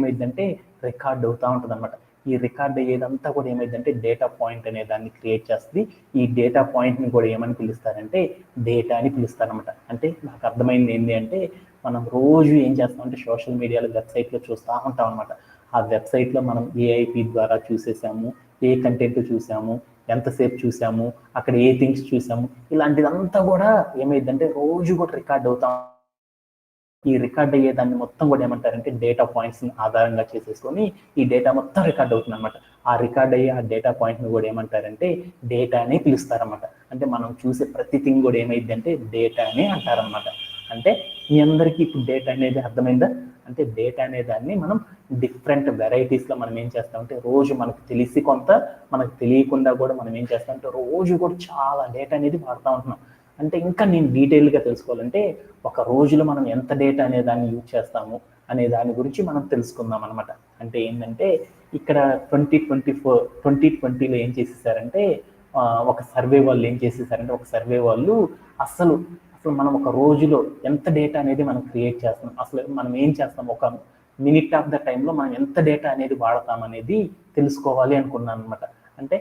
రికార్డ్ అవుతూ ఉంటుంది అనమాట. ఈ రికార్డ్ అయ్యేదంతా కూడా ఏమైందంటే డేటా పాయింట్ అనే దాన్ని క్రియేట్ చేస్తుంది. ఈ డేటా పాయింట్ని కూడా ఏమని పిలుస్తారంటే డేటా అని పిలుస్తారనమాట. అంటే నాకు అర్థమైంది ఏంటి అంటే మనం రోజు ఏం చేస్తామంటే సోషల్ మీడియాలో వెబ్సైట్లో చూస్తూ ఉంటాం అనమాట. ఆ వెబ్సైట్లో మనం ఏఐపి ద్వారా చూసేసాము, ఏ కంటెంట్ చూసాము, ఎంతసేపు చూసాము, అక్కడ ఏ థింగ్స్ చూసాము, ఇలాంటిదంతా కూడా ఏమైందంటే రోజు కూడా రికార్డ్ అవుతాం. ఈ రికార్డ్ అయ్యేదాన్ని మొత్తం కూడా ఏమంటారంటే డేటా పాయింట్స్ని ఆధారంగా చేసేసుకొని ఈ డేటా మొత్తం రికార్డ్ అవుతుంది అనమాట. ఆ రికార్డ్ అయ్యే ఆ డేటా పాయింట్ని కూడా ఏమంటారంటే డేటా అనే పిలుస్తారనమాట. అంటే మనం చూసే ప్రతి థింగ్ కూడా ఏమైందంటే డేటా అనే అంటారనమాట. అంటే మీ అందరికీ ఇప్పుడు డేటా అనేది అర్థమైందా? అంటే డేటా అనే దాన్ని మనం డిఫరెంట్ వెరైటీస్లో మనం ఏం చేస్తామంటే రోజు మనకు తెలిసి కొంత, మనకు తెలియకుండా కూడా మనం ఏం చేస్తామంటే రోజు కూడా చాలా డేటా అనేది వాడుతూ ఉంటున్నాం. అంటే ఇంకా నేను డీటెయిల్గా తెలుసుకోవాలంటే ఒక రోజులో మనం ఎంత డేటా అనే దాన్ని యూజ్ చేస్తాము అనే దాని గురించి మనం తెలుసుకుందాం అనమాట. అంటే ఏంటంటే ఇక్కడ 2020లో ఏం చేసేసారంటే ఒక సర్వే వాళ్ళు ఏం చేసేసారంటే ఒక సర్వే వాళ్ళు అసలు మనం ఒక రోజులో ఎంత డేటా అనేది మనం క్రియేట్ చేస్తాం, అసలు మనం ఏం చేస్తాం, ఒక మినిట్ ఆఫ్ ద టైంలో మనం ఎంత డేటా అనేది వాడతాం అనేది తెలుసుకోవాలి అనుకున్నాను అనమాట. అంటే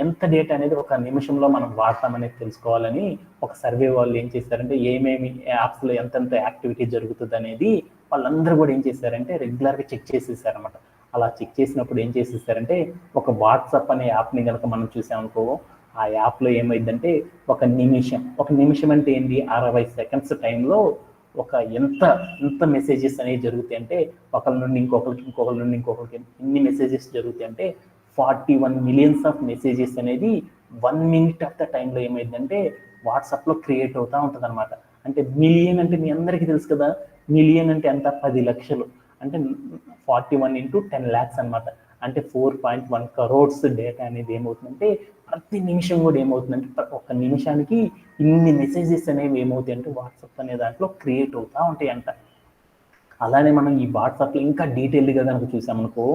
ఎంత డేటా అనేది ఒక నిమిషంలో మనం వాడతాం అనేది తెలుసుకోవాలని ఒక సర్వే వాళ్ళు ఏం చేశారంటే ఏమేమి యాప్స్లో ఎంతెంత యాక్టివిటీ జరుగుతుంది అనేది వాళ్ళందరూ కూడా ఏం చేశారంటే రెగ్యులర్గా చెక్ చేసేసారనమాట. అలా చెక్ చేసినప్పుడు ఏం చేసేసారంటే ఒక వాట్సాప్ అనే యాప్ని కనుక మనం చూసామనుకో, ఆ యాప్లో ఏమైందంటే ఒక నిమిషం అంటే ఏంటి, 60 సెకండ్స్ టైంలో ఒక ఎంత మెసేజెస్ అనేవి జరుగుతాయి అంటే ఒకరి నుండి ఇంకొకరికి ఎన్ని మెసేజెస్ జరుగుతాయి అంటే 41 మిలియన్స్ ఆఫ్ మెసేజెస్ అనేది 1 మినిట్ ఆఫ్ ద టైంలో ఏమైందంటే వాట్సాప్లో క్రియేట్ అవుతూ ఉంటుంది అనమాట. అంటే మిలియన్ అంటే మీ అందరికీ తెలుసు కదా, మిలియన్ అంటే ఎంత, 10 లక్షలు, అంటే 41 into 10 lakhs అనమాట. అంటే 4.1 crores డేటా అనేది ఏమవుతుందంటే ప్రతి నిమిషం కూడా ఏమవుతుందంటే ఒక నిమిషానికి ఇన్ని మెసేజెస్ అనేవి ఏమవుతాయి అంటే వాట్సాప్ అనే దాంట్లో క్రియేట్ అవుతూ ఉంటాయి అంట. అలానే మనం ఈ వాట్సాప్లో ఇంకా డీటెయిల్డ్గా కనుక చూసామనుకో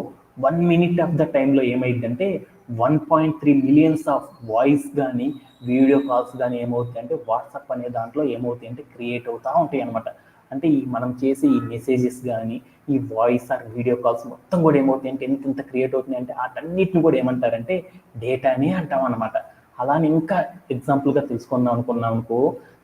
1 మినిట్ ఆఫ్ ద టైంలో ఏమైందంటే 1.3 మిలియన్స్ ఆఫ్ వాయిస్ కానీ వీడియో కాల్స్ కానీ ఏమవుతాయి అంటే వాట్సాప్ అనే దాంట్లో ఏమవుతాయి అంటే క్రియేట్ అవుతూ ఉంటాయి అనమాట. అంటే ఈ మనం చేసే ఈ మెసేజెస్ కానీ ఈ వాయిస్ ఆర్ వీడియో కాల్స్ మొత్తం కూడా ఏమవుతాయి అంటే ఎంత క్రియేట్ అవుతున్నాయి అంటే వాటన్నిటిని కూడా ఏమంటారంటే డేటా అని అంటాం అనమాట. అలానే ఇంకా ఎగ్జాంపుల్గా తెలుసుకుందాం అనుకున్నాం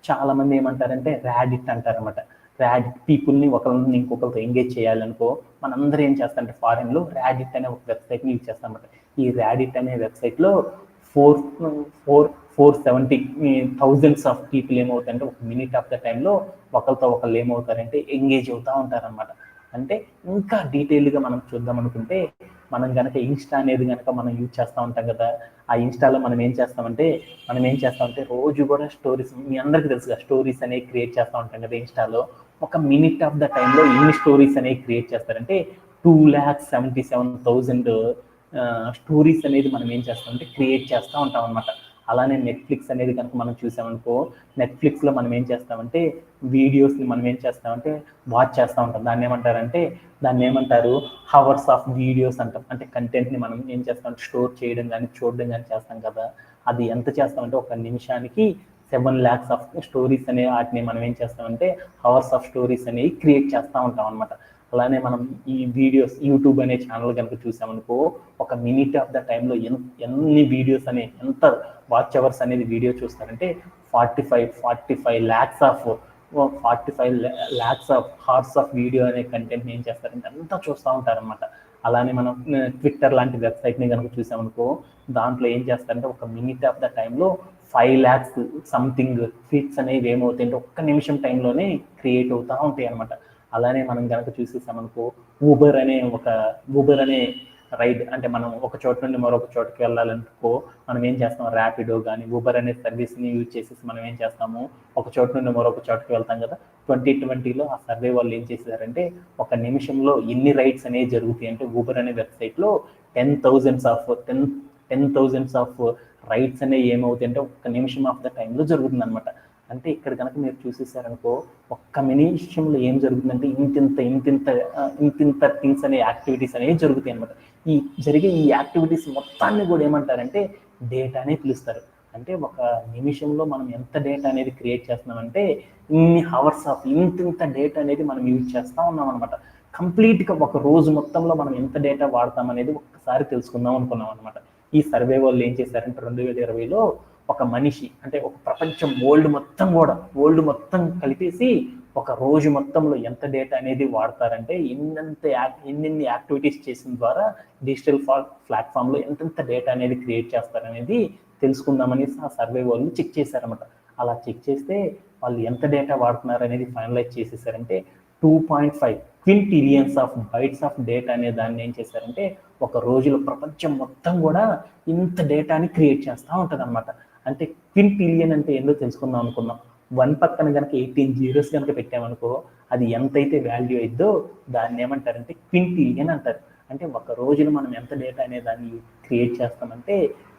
చాలా మంది ఏమంటారంటే ర్యాడిట్ అంటారనమాట. ర్యాడిట్ పీపుల్ని ఒకరిని ఇంకొకరితో ఎంగేజ్ చేయాలనుకో మనందరూ ఏం చేస్తారంటే ఫారెన్లో ర్యాడిట్ అనే ఒక వెబ్సైట్ని యూజ్ చేస్తామన్నమాట. ఈ ర్యాడిట్ అనే వెబ్సైట్లో 470,000 ఆఫ్ పీపుల్ ఏమవుతారంటే ఒక మినిట్ ఆఫ్ ద టైంలో ఒకరితో ఒకళ్ళు ఏమవుతారంటే ఎంగేజ్ అవుతూ ఉంటారనమాట. అంటే ఇంకా డీటెయిల్గా మనం చూద్దాం అనుకుంటే మనం కనుక ఇన్స్టా అనేది కనుక మనం యూజ్ చేస్తూ ఉంటాం కదా, ఆ ఇన్స్టాలో మనం ఏం చేస్తామంటే రోజు కూడా స్టోరీస్, మీ అందరికీ తెలుసుగా స్టోరీస్ అనేవి క్రియేట్ చేస్తూ ఉంటాం కదా ఇన్స్టాలో. ఒక మినిట్ ఆఫ్ ద టైంలో ఎన్ని స్టోరీస్ అనేవి క్రియేట్ చేస్తారంటే 2,77,000 స్టోరీస్ అనేది మనం ఏం చేస్తామంటే క్రియేట్ చేస్తూ ఉంటాం అనమాట. అలానే నెట్ఫ్లిక్స్ అనేది కనుక మనం చూసామనుకో, నెట్ఫ్లిక్స్లో మనం ఏం చేస్తామంటే వీడియోస్ని మనం ఏం చేస్తామంటే వాచ్ చేస్తూ ఉంటాం. దాన్ని ఏమంటారు హవర్స్ ఆఫ్ వీడియోస్ అంటాం. అంటే కంటెంట్ని మనం ఏం చేస్తామంటే స్టోర్ చేయడం కానీ చూడడం కానీ చేస్తాం కదా, అది ఎంత చేస్తామంటే ఒక నిమిషానికి 7 lakhs ఆఫ్ స్టోరీస్ అనే వాటిని మనం ఏం చేస్తామంటే హవర్స్ ఆఫ్ స్టోరీస్ అనేవి క్రియేట్ చేస్తూ ఉంటాం అనమాట. అలానే మనం ఈ వీడియోస్ యూట్యూబ్ అనే ఛానల్ కనుక చూసామనుకో ఒక మినిట్ ఆఫ్ ద టైంలో ఎన్ని వీడియోస్ అనే ఎంత వాచ్ అవర్స్ అనేది వీడియో చూస్తారంటే 45 lakhs of hours of video అనే కంటెంట్ని ఏం చేస్తారంటే అంతా చూస్తూ ఉంటారనమాట. అలానే మనం ట్విట్టర్ లాంటి వెబ్సైట్ని కనుక చూసామనుకో దాంట్లో ఏం చేస్తారంటే ఒక మినిట్ ఆఫ్ ద టైంలో 5 lakhs సంథింగ్ ట్వీట్స్ అనేవి ఏమవుతాయంటే ఒక్క నిమిషం టైంలోనే క్రియేట్ అవుతూ ఉంటాయి అనమాట. అలానే మనం కనుక చూసేసామనుకో ఊబర్ అనే రైడ్, అంటే మనం ఒక చోట నుండి మరొక చోటుకి వెళ్ళాలనుకో మనం ఏం చేస్తాం, ర్యాపిడో కానీ ఊబర్ అనే సర్వీస్ని యూజ్ చేసేసి మనం ఏం చేస్తాము ఒక చోట నుండి మరొక చోటుకి వెళ్తాం కదా. 2020లో ఆ సర్వే వాళ్ళు ఏం చేశారంటే ఒక నిమిషంలో ఎన్ని రైడ్స్ అనేవి జరుగుతాయి అంటే ఊబర్ అనే వెబ్సైట్లో 10,000 ఆఫ్ రైడ్స్ అనేవి ఏమవుతాయి అంటే ఒక్క నిమిషం ఆఫ్ ద టైంలో జరుగుతుంది అనమాట. అంటే ఇక్కడ కనుక మీరు చూసేసారనుకో ఒక్క నిమిషంలో ఏం జరుగుతుందంటే ఇంతింత థింగ్స్ అనే యాక్టివిటీస్ అనేవి జరుగుతాయి అనమాట. ఈ యాక్టివిటీస్ మొత్తాన్ని కూడా ఏమంటారంటే డేటా అనే పిలుస్తారు. అంటే ఒక నిమిషంలో మనం ఎంత డేటా అనేది క్రియేట్ చేస్తున్నామంటే ఇన్ని హవర్స్ ఆఫ్ ఇంత డేటా అనేది మనం యూజ్ చేస్తూ ఉన్నాం అనమాట. కంప్లీట్గా ఒక రోజు మొత్తంలో మనం ఎంత డేటా వాడతాం అనేది ఒక్కసారి తెలుసుకుందాం అనుకున్నాం అనమాట. ఈ సర్వే వాళ్ళు ఏం చేశారంటే 2020లో ఒక మనిషి, అంటే ఒక ప్రపంచం వరల్డ్ మొత్తం కలిపేసి ఒక రోజు మొత్తంలో ఎంత డేటా అనేది వాడతారంటే ఎన్ని యాక్టివిటీస్ చేసిన ద్వారా డిజిటల్ ప్లాట్ఫామ్లో ఎంతెంత డేటా అనేది క్రియేట్ చేస్తారనేది తెలుసుకుందామని ఆ సర్వే వాళ్ళు చెక్ చేశారన్నమాట. అలా చెక్ చేస్తే వాళ్ళు ఎంత డేటా వాడుతున్నారు అనేది ఫైనలైజ్ చేసేసారంటే 2.5 quintillions of bytes of data అనే దాన్ని ఏం చేశారంటే ఒక రోజులో ప్రపంచం మొత్తం కూడా ఇంత డేటాని క్రియేట్ చేస్తూ ఉంటుంది అనమాట. అంటే క్వింటిలియన్ అంటే ఏందో తెలుసుకుందాం అనుకున్నాం. 1 పక్కన కనుక 18 జీరోస్ కనుక పెట్టామనుకో, అది ఎంతైతే వాల్యూ అయిద్దో దాన్ని ఏమంటారంటే క్వింటిలియన్ అంటారు. అంటే ఒక రోజులో మనం ఎంత డేటా అనే దాన్ని క్రియేట్ చేస్తామంటే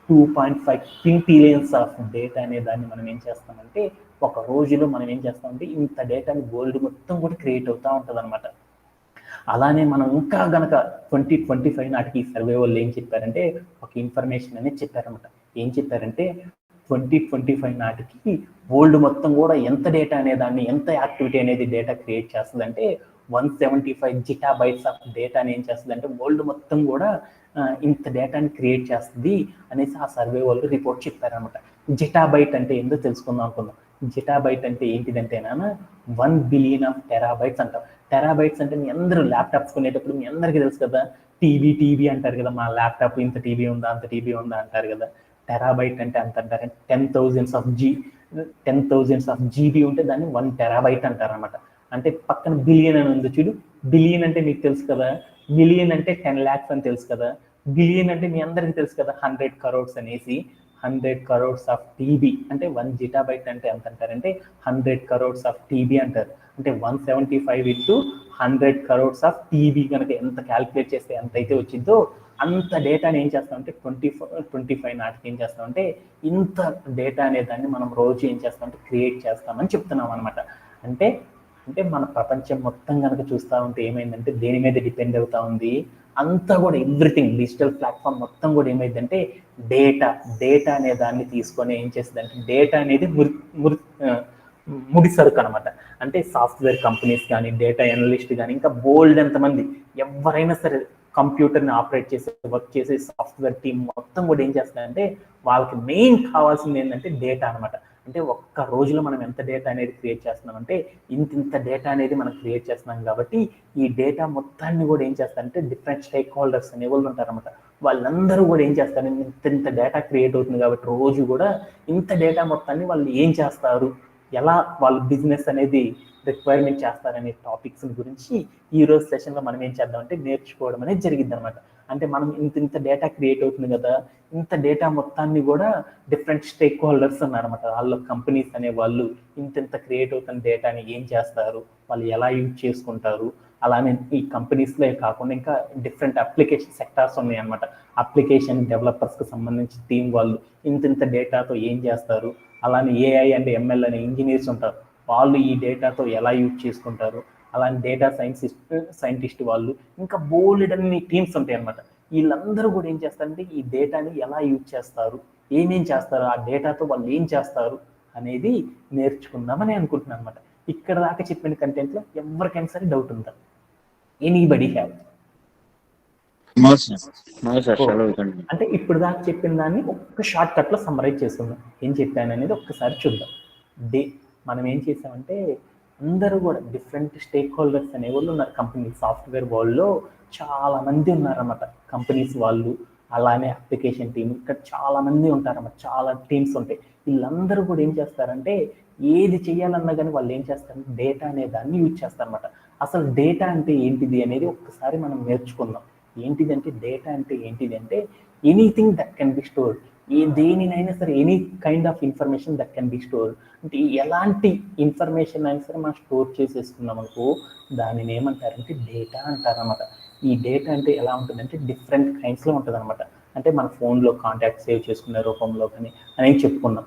2.5 క్వింటిలియన్స్ ఆఫ్ డేటా అనే దాన్ని మనం ఏం చేస్తామంటే ఒక రోజులో మనం ఏం చేస్తామంటే ఇంత డేటాని వరల్డ్ మొత్తం కూడా క్రియేట్ అవుతూ ఉంటుంది అనమాట. అలానే మనం ఇంకా గనక 2025 నాటికి సర్వే వాళ్ళు ఏం చెప్పారంటే ఒక ఇన్ఫర్మేషన్ అనేది చెప్పారనమాట. ఏం చెప్పారంటే 2025 నాటికి వరల్డ్ మొత్తం కూడా ఎంత డేటా అనే దాన్ని, ఎంత యాక్టివిటీ అనేది డేటా క్రియేట్ చేస్తుంది అంటే 175 జిటాబైట్స్ ఆఫ్ డేటాని ఏం చేస్తుంది అంటే వరల్డ్ మొత్తం కూడా ఇంత డేటాని క్రియేట్ చేస్తుంది అనేసి ఆ సర్వే వాళ్ళు రిపోర్ట్ చెప్పారనమాట. జిటాబైట్ అంటే ఏందో తెలుసుకుందాం అనుకుందాం. జిటాబైట్ అంటే ఏంటిదంటే 1 బిలియన్ ఆఫ్ టెరాబైట్స్ అంటాం. టెరాబైట్స్ అంటే మీ అందరూ ల్యాప్టాప్స్ కొనేటప్పుడు మీ అందరికీ తెలుసు కదా, టీవీ అంటారు కదా, మా ల్యాప్టాప్ ఇంత టీవీ ఉందా అంత టీవీ ఉందా అంటారు కదా. టెరాబైట్ అంటే అంత అంటారు. 10,000s ఆఫ్ జీబీ ఉంటే దాన్ని 1 టెరాబైట్ అంటారు అనమాట. అంటే పక్కన బిలియన్ అని ఉంది చూడు, బిలియన్ అంటే మీకు తెలుసు కదా, మిలియన్ అంటే 10 lakhs అని తెలుసు కదా, బిలియన్ అంటే మీ అందరికీ తెలుసు కదా 100 crores అనేసి. 100 crores ఆఫ్ టీబీ అంటే 1 జిటాబైట్ అంటే ఎంత అంటారంటే 100 crores ఆఫ్ టీబీ అంటారు. అంటే 175 into 100 crores ఆఫ్ టీబీ కనుక ఎంత క్యాల్కులేట్ చేస్తే ఎంత అయితే వచ్చిందో అంత డేటాని ఏం చేస్తామంటే 25 నాటికి ఏం చేస్తామంటే ఇంత డేటా అనే దాన్ని మనం రోజు ఏం చేస్తామంటే క్రియేట్ చేస్తామని చెప్తున్నాం అనమాట. అంటే మన ప్రపంచం మొత్తం కనుక చూస్తూ ఉంటే ఏమైందంటే దేని మీద డిపెండ్ అవుతా ఉంది, అంతా కూడా ఎవ్రీథింగ్ డిజిటల్ ప్లాట్ఫామ్ మొత్తం కూడా ఏమైందంటే డేటా అనే దాన్ని తీసుకొని ఏం చేస్తుందంటే డేటా అనేది ముడి సరుకు అనమాట. అంటే సాఫ్ట్వేర్ కంపెనీస్ కానీ, డేటా అనలిస్ట్ కానీ, ఇంకా బోల్డ్ ఎంతమంది ఎవరైనా సరే కంప్యూటర్ని ఆపరేట్ చేసే వర్క్ చేసే సాఫ్ట్వేర్ టీమ్ మొత్తం కూడా ఏం చేస్తారంటే వాళ్ళకి మెయిన్ కావాల్సింది ఏంటంటే డేటా అనమాట. అంటే ఒక్క రోజులో మనం ఎంత డేటా అనేది క్రియేట్ చేస్తున్నాం అంటే ఇంత డేటా అనేది మనం క్రియేట్ చేస్తున్నాం కాబట్టి ఈ డేటా మొత్తాన్ని కూడా ఏం చేస్తారంటే డిఫరెంట్ స్టేక్ హోల్డర్స్ అనే వాళ్ళు ఉంటారన్నమాట. వాళ్ళందరూ కూడా ఏం చేస్తారు, ఇంత డేటా క్రియేట్ అవుతుంది కాబట్టి రోజు కూడా ఇంత డేటా మొత్తాన్ని వాళ్ళు ఏం చేస్తారు, ఎలా వాళ్ళు బిజినెస్ అనేది రిక్వైర్మెంట్ చేస్తారనే టాపిక్స్ గురించి ఈ రోజు సెషన్లో మనం ఏం చేద్దామంటే నేర్చుకోవడం అనేది జరిగింది అనమాట. అంటే మనం ఇంత డేటా క్రియేట్ అవుతుంది కదా, ఇంత డేటా మొత్తాన్ని కూడా డిఫరెంట్ స్టేక్ హోల్డర్స్ ఉన్నారన్నమాట. వాళ్ళ కంపెనీస్ అనే వాళ్ళు ఇంత క్రియేట్ అవుతున్న డేటాని ఏం చేస్తారు, వాళ్ళు ఎలా యూజ్ చేసుకుంటారు, అలానే ఈ కంపెనీస్లో కాకుండా ఇంకా డిఫరెంట్ అప్లికేషన్ సెక్టార్స్ ఉన్నాయి అనమాట. అప్లికేషన్ డెవలపర్స్కి సంబంధించి టీం వాళ్ళు ఇంత డేటాతో ఏం చేస్తారు, అలానే ఏఐ అండ్ ఎంఎల్ అనే ఇంజనీర్స్ ఉంటారు, వాళ్ళు ఈ డేటాతో ఎలా యూజ్ చేసుకుంటారు, అలానే డేటా సైంటిస్ట్ వాళ్ళు ఇంకా బోల్డ్ అన్ని టీమ్స్ ఉంటాయి అనమాట. వీళ్ళందరూ కూడా ఏం చేస్తారంటే ఈ డేటాని ఎలా యూజ్ చేస్తారు, ఏమేం చేస్తారు, ఆ డేటాతో వాళ్ళు ఏం చేస్తారు అనేది నేర్చుకుందామని అనుకుంటున్నాను అనమాట. ఇక్కడ దాకా చెప్పిన కంటెంట్లో ఎవరికైనా సరే డౌట్ ఉందా? Anybody have? అంటే ఇప్పుడు దాకా చెప్పిన దాన్ని ఒక్క షార్ట్ కట్లో సమ్మరైజ్ చేసుకుందాం. ఏం చెప్పాను అనేది ఒక్కసారి చూద్దాం. మనం ఏం చేసామంటే అందరూ కూడా డిఫరెంట్ స్టేక్ హోల్డర్స్ అనే వాళ్ళు ఉన్నారు కంపెనీ సాఫ్ట్వేర్ వరల్డ్లో, చాలా మంది ఉన్నారన్నమాట. కంపెనీస్ వాళ్ళు, అలానే అప్లికేషన్ టీమ్, ఇక్కడ చాలా మంది ఉంటారన్నమాట, చాలా టీమ్స్ ఉంటాయి. వీళ్ళందరూ కూడా ఏం చేస్తారంటే ఏది చేయాలన్నా కానీ వాళ్ళు ఏం చేస్తారంటే డేటా అనే దాన్ని యూజ్ చేస్తారన్నమాట. అసలు డేటా అంటే ఏంటిది అనేది ఒక్కసారి మనం నేర్చుకుందాం. ఏంటిదంటే డేటా అంటే ఏంటిది అంటే anything that can be stored, దేనినైనా సరే any kind of information that can be stored. అంటే ఎలాంటి ఇన్ఫర్మేషన్ అయినా సరే మనం స్టోర్ చేసేసుకున్నాం అనుకో దానిని ఏమంటారంటే డేటా అంటారనమాట. ఈ డేటా అంటే ఎలా ఉంటుందంటే డిఫరెంట్ కైండ్స్లో ఉంటుంది అనమాట. అంటే మన ఫోన్లో కాంటాక్ట్ సేవ్ చేసుకునే రూపంలో కానీ అనేది చెప్పుకున్నాం.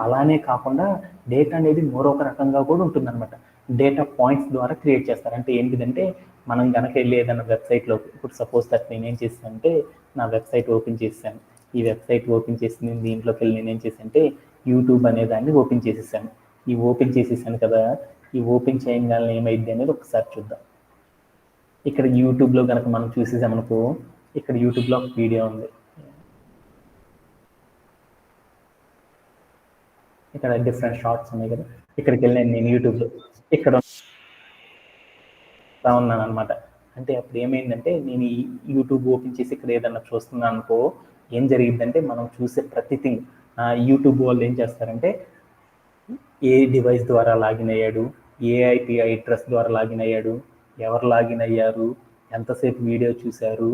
అలానే కాకుండా డేటా అనేది మరొక రకంగా కూడా ఉంటుందన్నమాట. డేటా పాయింట్స్ ద్వారా క్రియేట్ చేస్తారు. అంటే ఏంటిదంటే మనం కనుక వెళ్ళి ఏదైనా వెబ్సైట్లో, ఇప్పుడు సపోజ్ దట్ నేనేం చేశానంటే నా వెబ్సైట్ ఓపెన్ చేశాను. ఈ వెబ్సైట్ ఓపెన్ చేసి నేను దీంట్లోకి వెళ్ళి నేనేం చేశానంటే యూట్యూబ్ అనే దాన్ని ఓపెన్ చేసేసాను. ఈ ఓపెన్ చేసేసాను కదా, ఈ ఓపెన్ చేయగానే ఏమైంది అనేది ఒకసారి చూద్దాం. ఇక్కడ యూట్యూబ్లో కనుక మనం చూసేసామనుకో, ఇక్కడ యూట్యూబ్లో ఒక వీడియో ఉంది. ఇక్కడ డిఫరెంట్ షార్ట్స్ ఉన్నాయి కదా, ఇక్కడికి వెళ్ళాను నేను యూట్యూబ్లో, ఇక్కడ ఉన్నాను అనమాట. అంటే అప్పుడు ఏమైందంటే నేను ఈ యూట్యూబ్ ఓపెన్ చేసి ఇక్కడ ఏదన్నా చూస్తున్నాను అనుకో, ఏం జరిగిందంటే మనం చూసే ప్రతిథింగ్ యూట్యూబ్ వాళ్ళు ఏం చేస్తారంటే ఏ డివైస్ ద్వారా లాగిన్ అయ్యాడు, ఏ ఐపీ అడ్రస్ ద్వారా లాగిన్ అయ్యాడు, ఎవరు లాగిన్ అయ్యారు, ఎంతసేపు వీడియో చూశారు,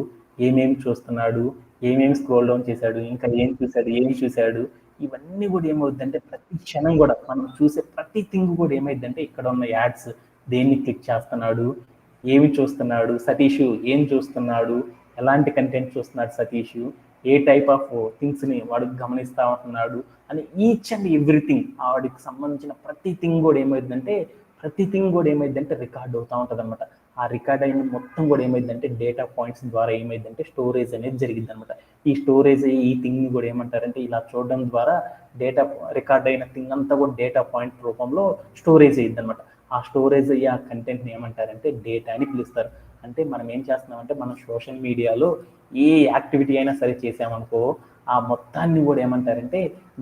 ఏమేమి చూస్తున్నాడు, ఏమేమి స్క్రోల్ డౌన్ చేశాడు, ఇంకా ఏం చూశాడు, ఇవన్నీ కూడా ఏమవుతుందంటే ప్రతి క్షణం కూడా మనం చూసే ప్రతి థింగ్ కూడా ఏమైందంటే ఇక్కడ ఉన్న యాడ్స్, దేన్ని క్లిక్ చేస్తున్నాడు, ఏమి చూస్తున్నాడు సతీష్, ఏం చూస్తున్నాడు, ఎలాంటి కంటెంట్ చూస్తున్నాడు సతీష్, ఏ టైప్ ఆఫ్ థింగ్స్ని వాడు గమనిస్తా ఉంటున్నాడు అని ఈచ్ అండ్ ఎవ్రీథింగ్ వాడికి సంబంధించిన ప్రతి థింగ్ కూడా ఏమైందంటే రికార్డ్ అవుతూ ఉంటుంది అనమాట. ఆ రికార్డ్ అయిన మొత్తం కూడా ఏమైందంటే డేటా పాయింట్స్ ద్వారా ఏమైందంటే స్టోరేజ్ అనేది జరిగింది అనమాట. ఈ స్టోరేజ్ ఈ థింగ్ కూడా ఏమంటారంటే ఇలా చూడడం ద్వారా డేటా రికార్డ్ అయిన థింగ్ అంతా కూడా డేటా పాయింట్ రూపంలో స్టోరేజ్ అయ్యింది అనమాట. ఆ స్టోరేజ్ అయ్యే ఆ కంటెంట్ని ఏమంటారంటే డేటా అని పిలుస్తారు. అంటే మనం ఏం చేస్తున్నామంటే మనం సోషల్ మీడియాలో ఏ యాక్టివిటీ అయినా సరే చేసామనుకో ఆ మొత్తాన్ని కూడా ఏమంటారంటే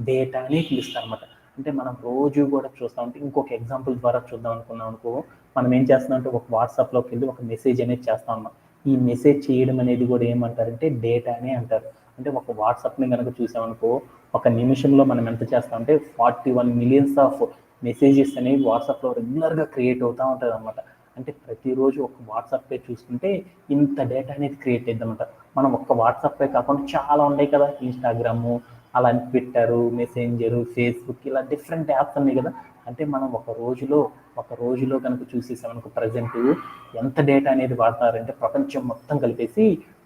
డేటా అని పిలుస్తారు అనమాట. అంటే మనం రోజు కూడా చూస్తూ ఉంటే ఇంకొక ఎగ్జాంపుల్ ద్వారా చూద్దాం అనుకున్నాం అనుకో, మనం ఏం చేస్తున్నాం అంటే ఒక వాట్సాప్లోకి వెళ్ళి ఒక మెసేజ్ అనేది చేస్తా ఉన్నాం. ఈ మెసేజ్ చేయడం అనేది కూడా ఏమంటారంటే డేటా అని అంటారు. అంటే ఒక వాట్సాప్ని కనుక చూసామనుకో ఒక నిమిషంలో మనం ఎంత చేస్తామంటే 41 మిలియన్స్ ఆఫ్ మెసేజెస్ అనేవి వాట్సాప్లో రెగ్యులర్గా క్రియేట్ అవుతూ ఉంటుంది అనమాట. అంటే ప్రతిరోజు ఒక వాట్సాప్పే చూసుకుంటే ఇంత డేటా అనేది క్రియేట్ అవుతుందన్నమాట. మనం ఒక్క వాట్సాప్పే కాకుండా చాలా ఉన్నాయి కదా, ఇన్స్టాగ్రాము, అలా ట్విట్టరు, మెసెంజరు, ఫేస్బుక్, ఇలా డిఫరెంట్ యాప్స్ ఉన్నాయి కదా. అంటే మనం ఒక రోజులో కనుక చూసేసామనుకో ప్రజెంట్ ఎంత డేటా అనేది వాడతారంటే ప్రపంచం మొత్తం కలిపేసి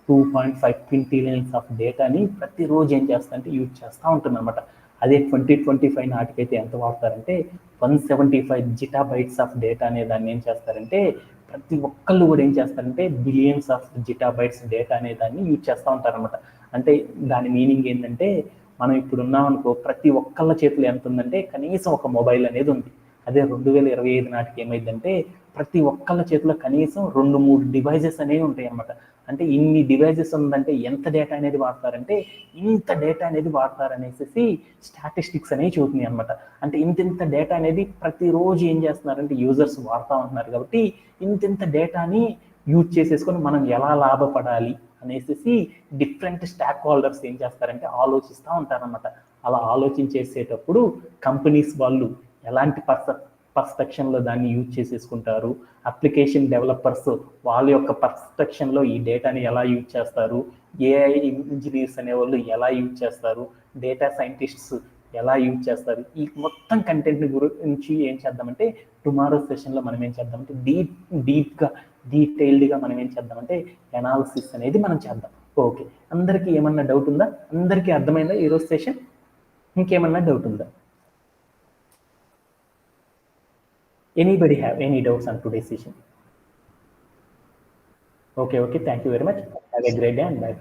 2.5 ట్రిలియన్స్ ఆఫ్ డేటాని ప్రతిరోజు ఏం చేస్తారంటే యూజ్ చేస్తూ ఉంటుందన్నమాట. అదే 2025 నాటికైతే ఎంత వాడతారంటే 175 జిటాబైట్స్ ఆఫ్ డేటా అనే దాన్ని ఏం చేస్తారంటే ప్రతి ఒక్కళ్ళు కూడా ఏం చేస్తారంటే బిలియన్స్ ఆఫ్ జిటాబైట్స్ డేటా అనే దాన్ని యూజ్ చేస్తూ ఉంటారనమాట. అంటే దాని మీనింగ్ ఏంటంటే మనం ఇప్పుడు ఉన్నామనుకో ప్రతి ఒక్కళ్ళ చేతిలో ఎంత ఉందంటే కనీసం ఒక మొబైల్ అనేది ఉంది. అదే 2025 నాటికి ఏమైందంటే ప్రతి ఒక్కళ్ళ చేతిలో కనీసం 2-3 డివైజెస్ అనేవి ఉంటాయి అన్నమాట. అంటే ఇన్ని డివైజెస్ ఉందంటే ఎంత డేటా అనేది వాడతారంటే ఇంత డేటా అనేది వాడతారనేసి స్టాటిస్టిక్స్ అనేవి చూపుతున్నాయి అనమాట. అంటే ఇంత డేటా అనేది ప్రతిరోజు ఏం చేస్తున్నారంటే యూజర్స్ వాడుతూ ఉంటున్నారు కాబట్టి ఇంత డేటాని యూజ్ చేసేసుకొని మనం ఎలా లాభపడాలి అనేసి డిఫరెంట్ స్టాక్ హోల్డర్స్ ఏం చేస్తారంటే ఆలోచిస్తూ ఉంటారనమాట. అలా ఆలోచించేసేటప్పుడు కంపెనీస్ వాళ్ళు ఎలాంటి పర్స్పెక్షన్లో దాన్ని యూజ్ చేసేసుకుంటారు, అప్లికేషన్ డెవలపర్స్ వాళ్ళ యొక్క పర్స్పెక్షన్లో ఈ డేటాని ఎలా యూజ్ చేస్తారు, ఏఐ ఇంజనీర్స్ అనేవాళ్ళు ఎలా యూజ్ చేస్తారు, డేటా సైంటిస్ట్స్ ఎలా యూజ్ చేస్తారు, ఈ మొత్తం కంటెంట్ని గురించి ఏం చేద్దామంటే టుమారో సెషన్లో మనం ఏం చేద్దామంటే డీటెయిల్డ్గా మనం ఏం చేద్దామంటే అనాలిసిస్ అనేది మనం చేద్దాం. ఓకే, అందరికీ ఏమన్నా డౌట్ ఉందా? అందరికీ అర్థమైందా ఈరోజు సెషన్? ఇంకేమన్నా డౌట్ ఉందా? Anybody have any doubts on today's session? Okay, thank you very much. Have a great day and bye.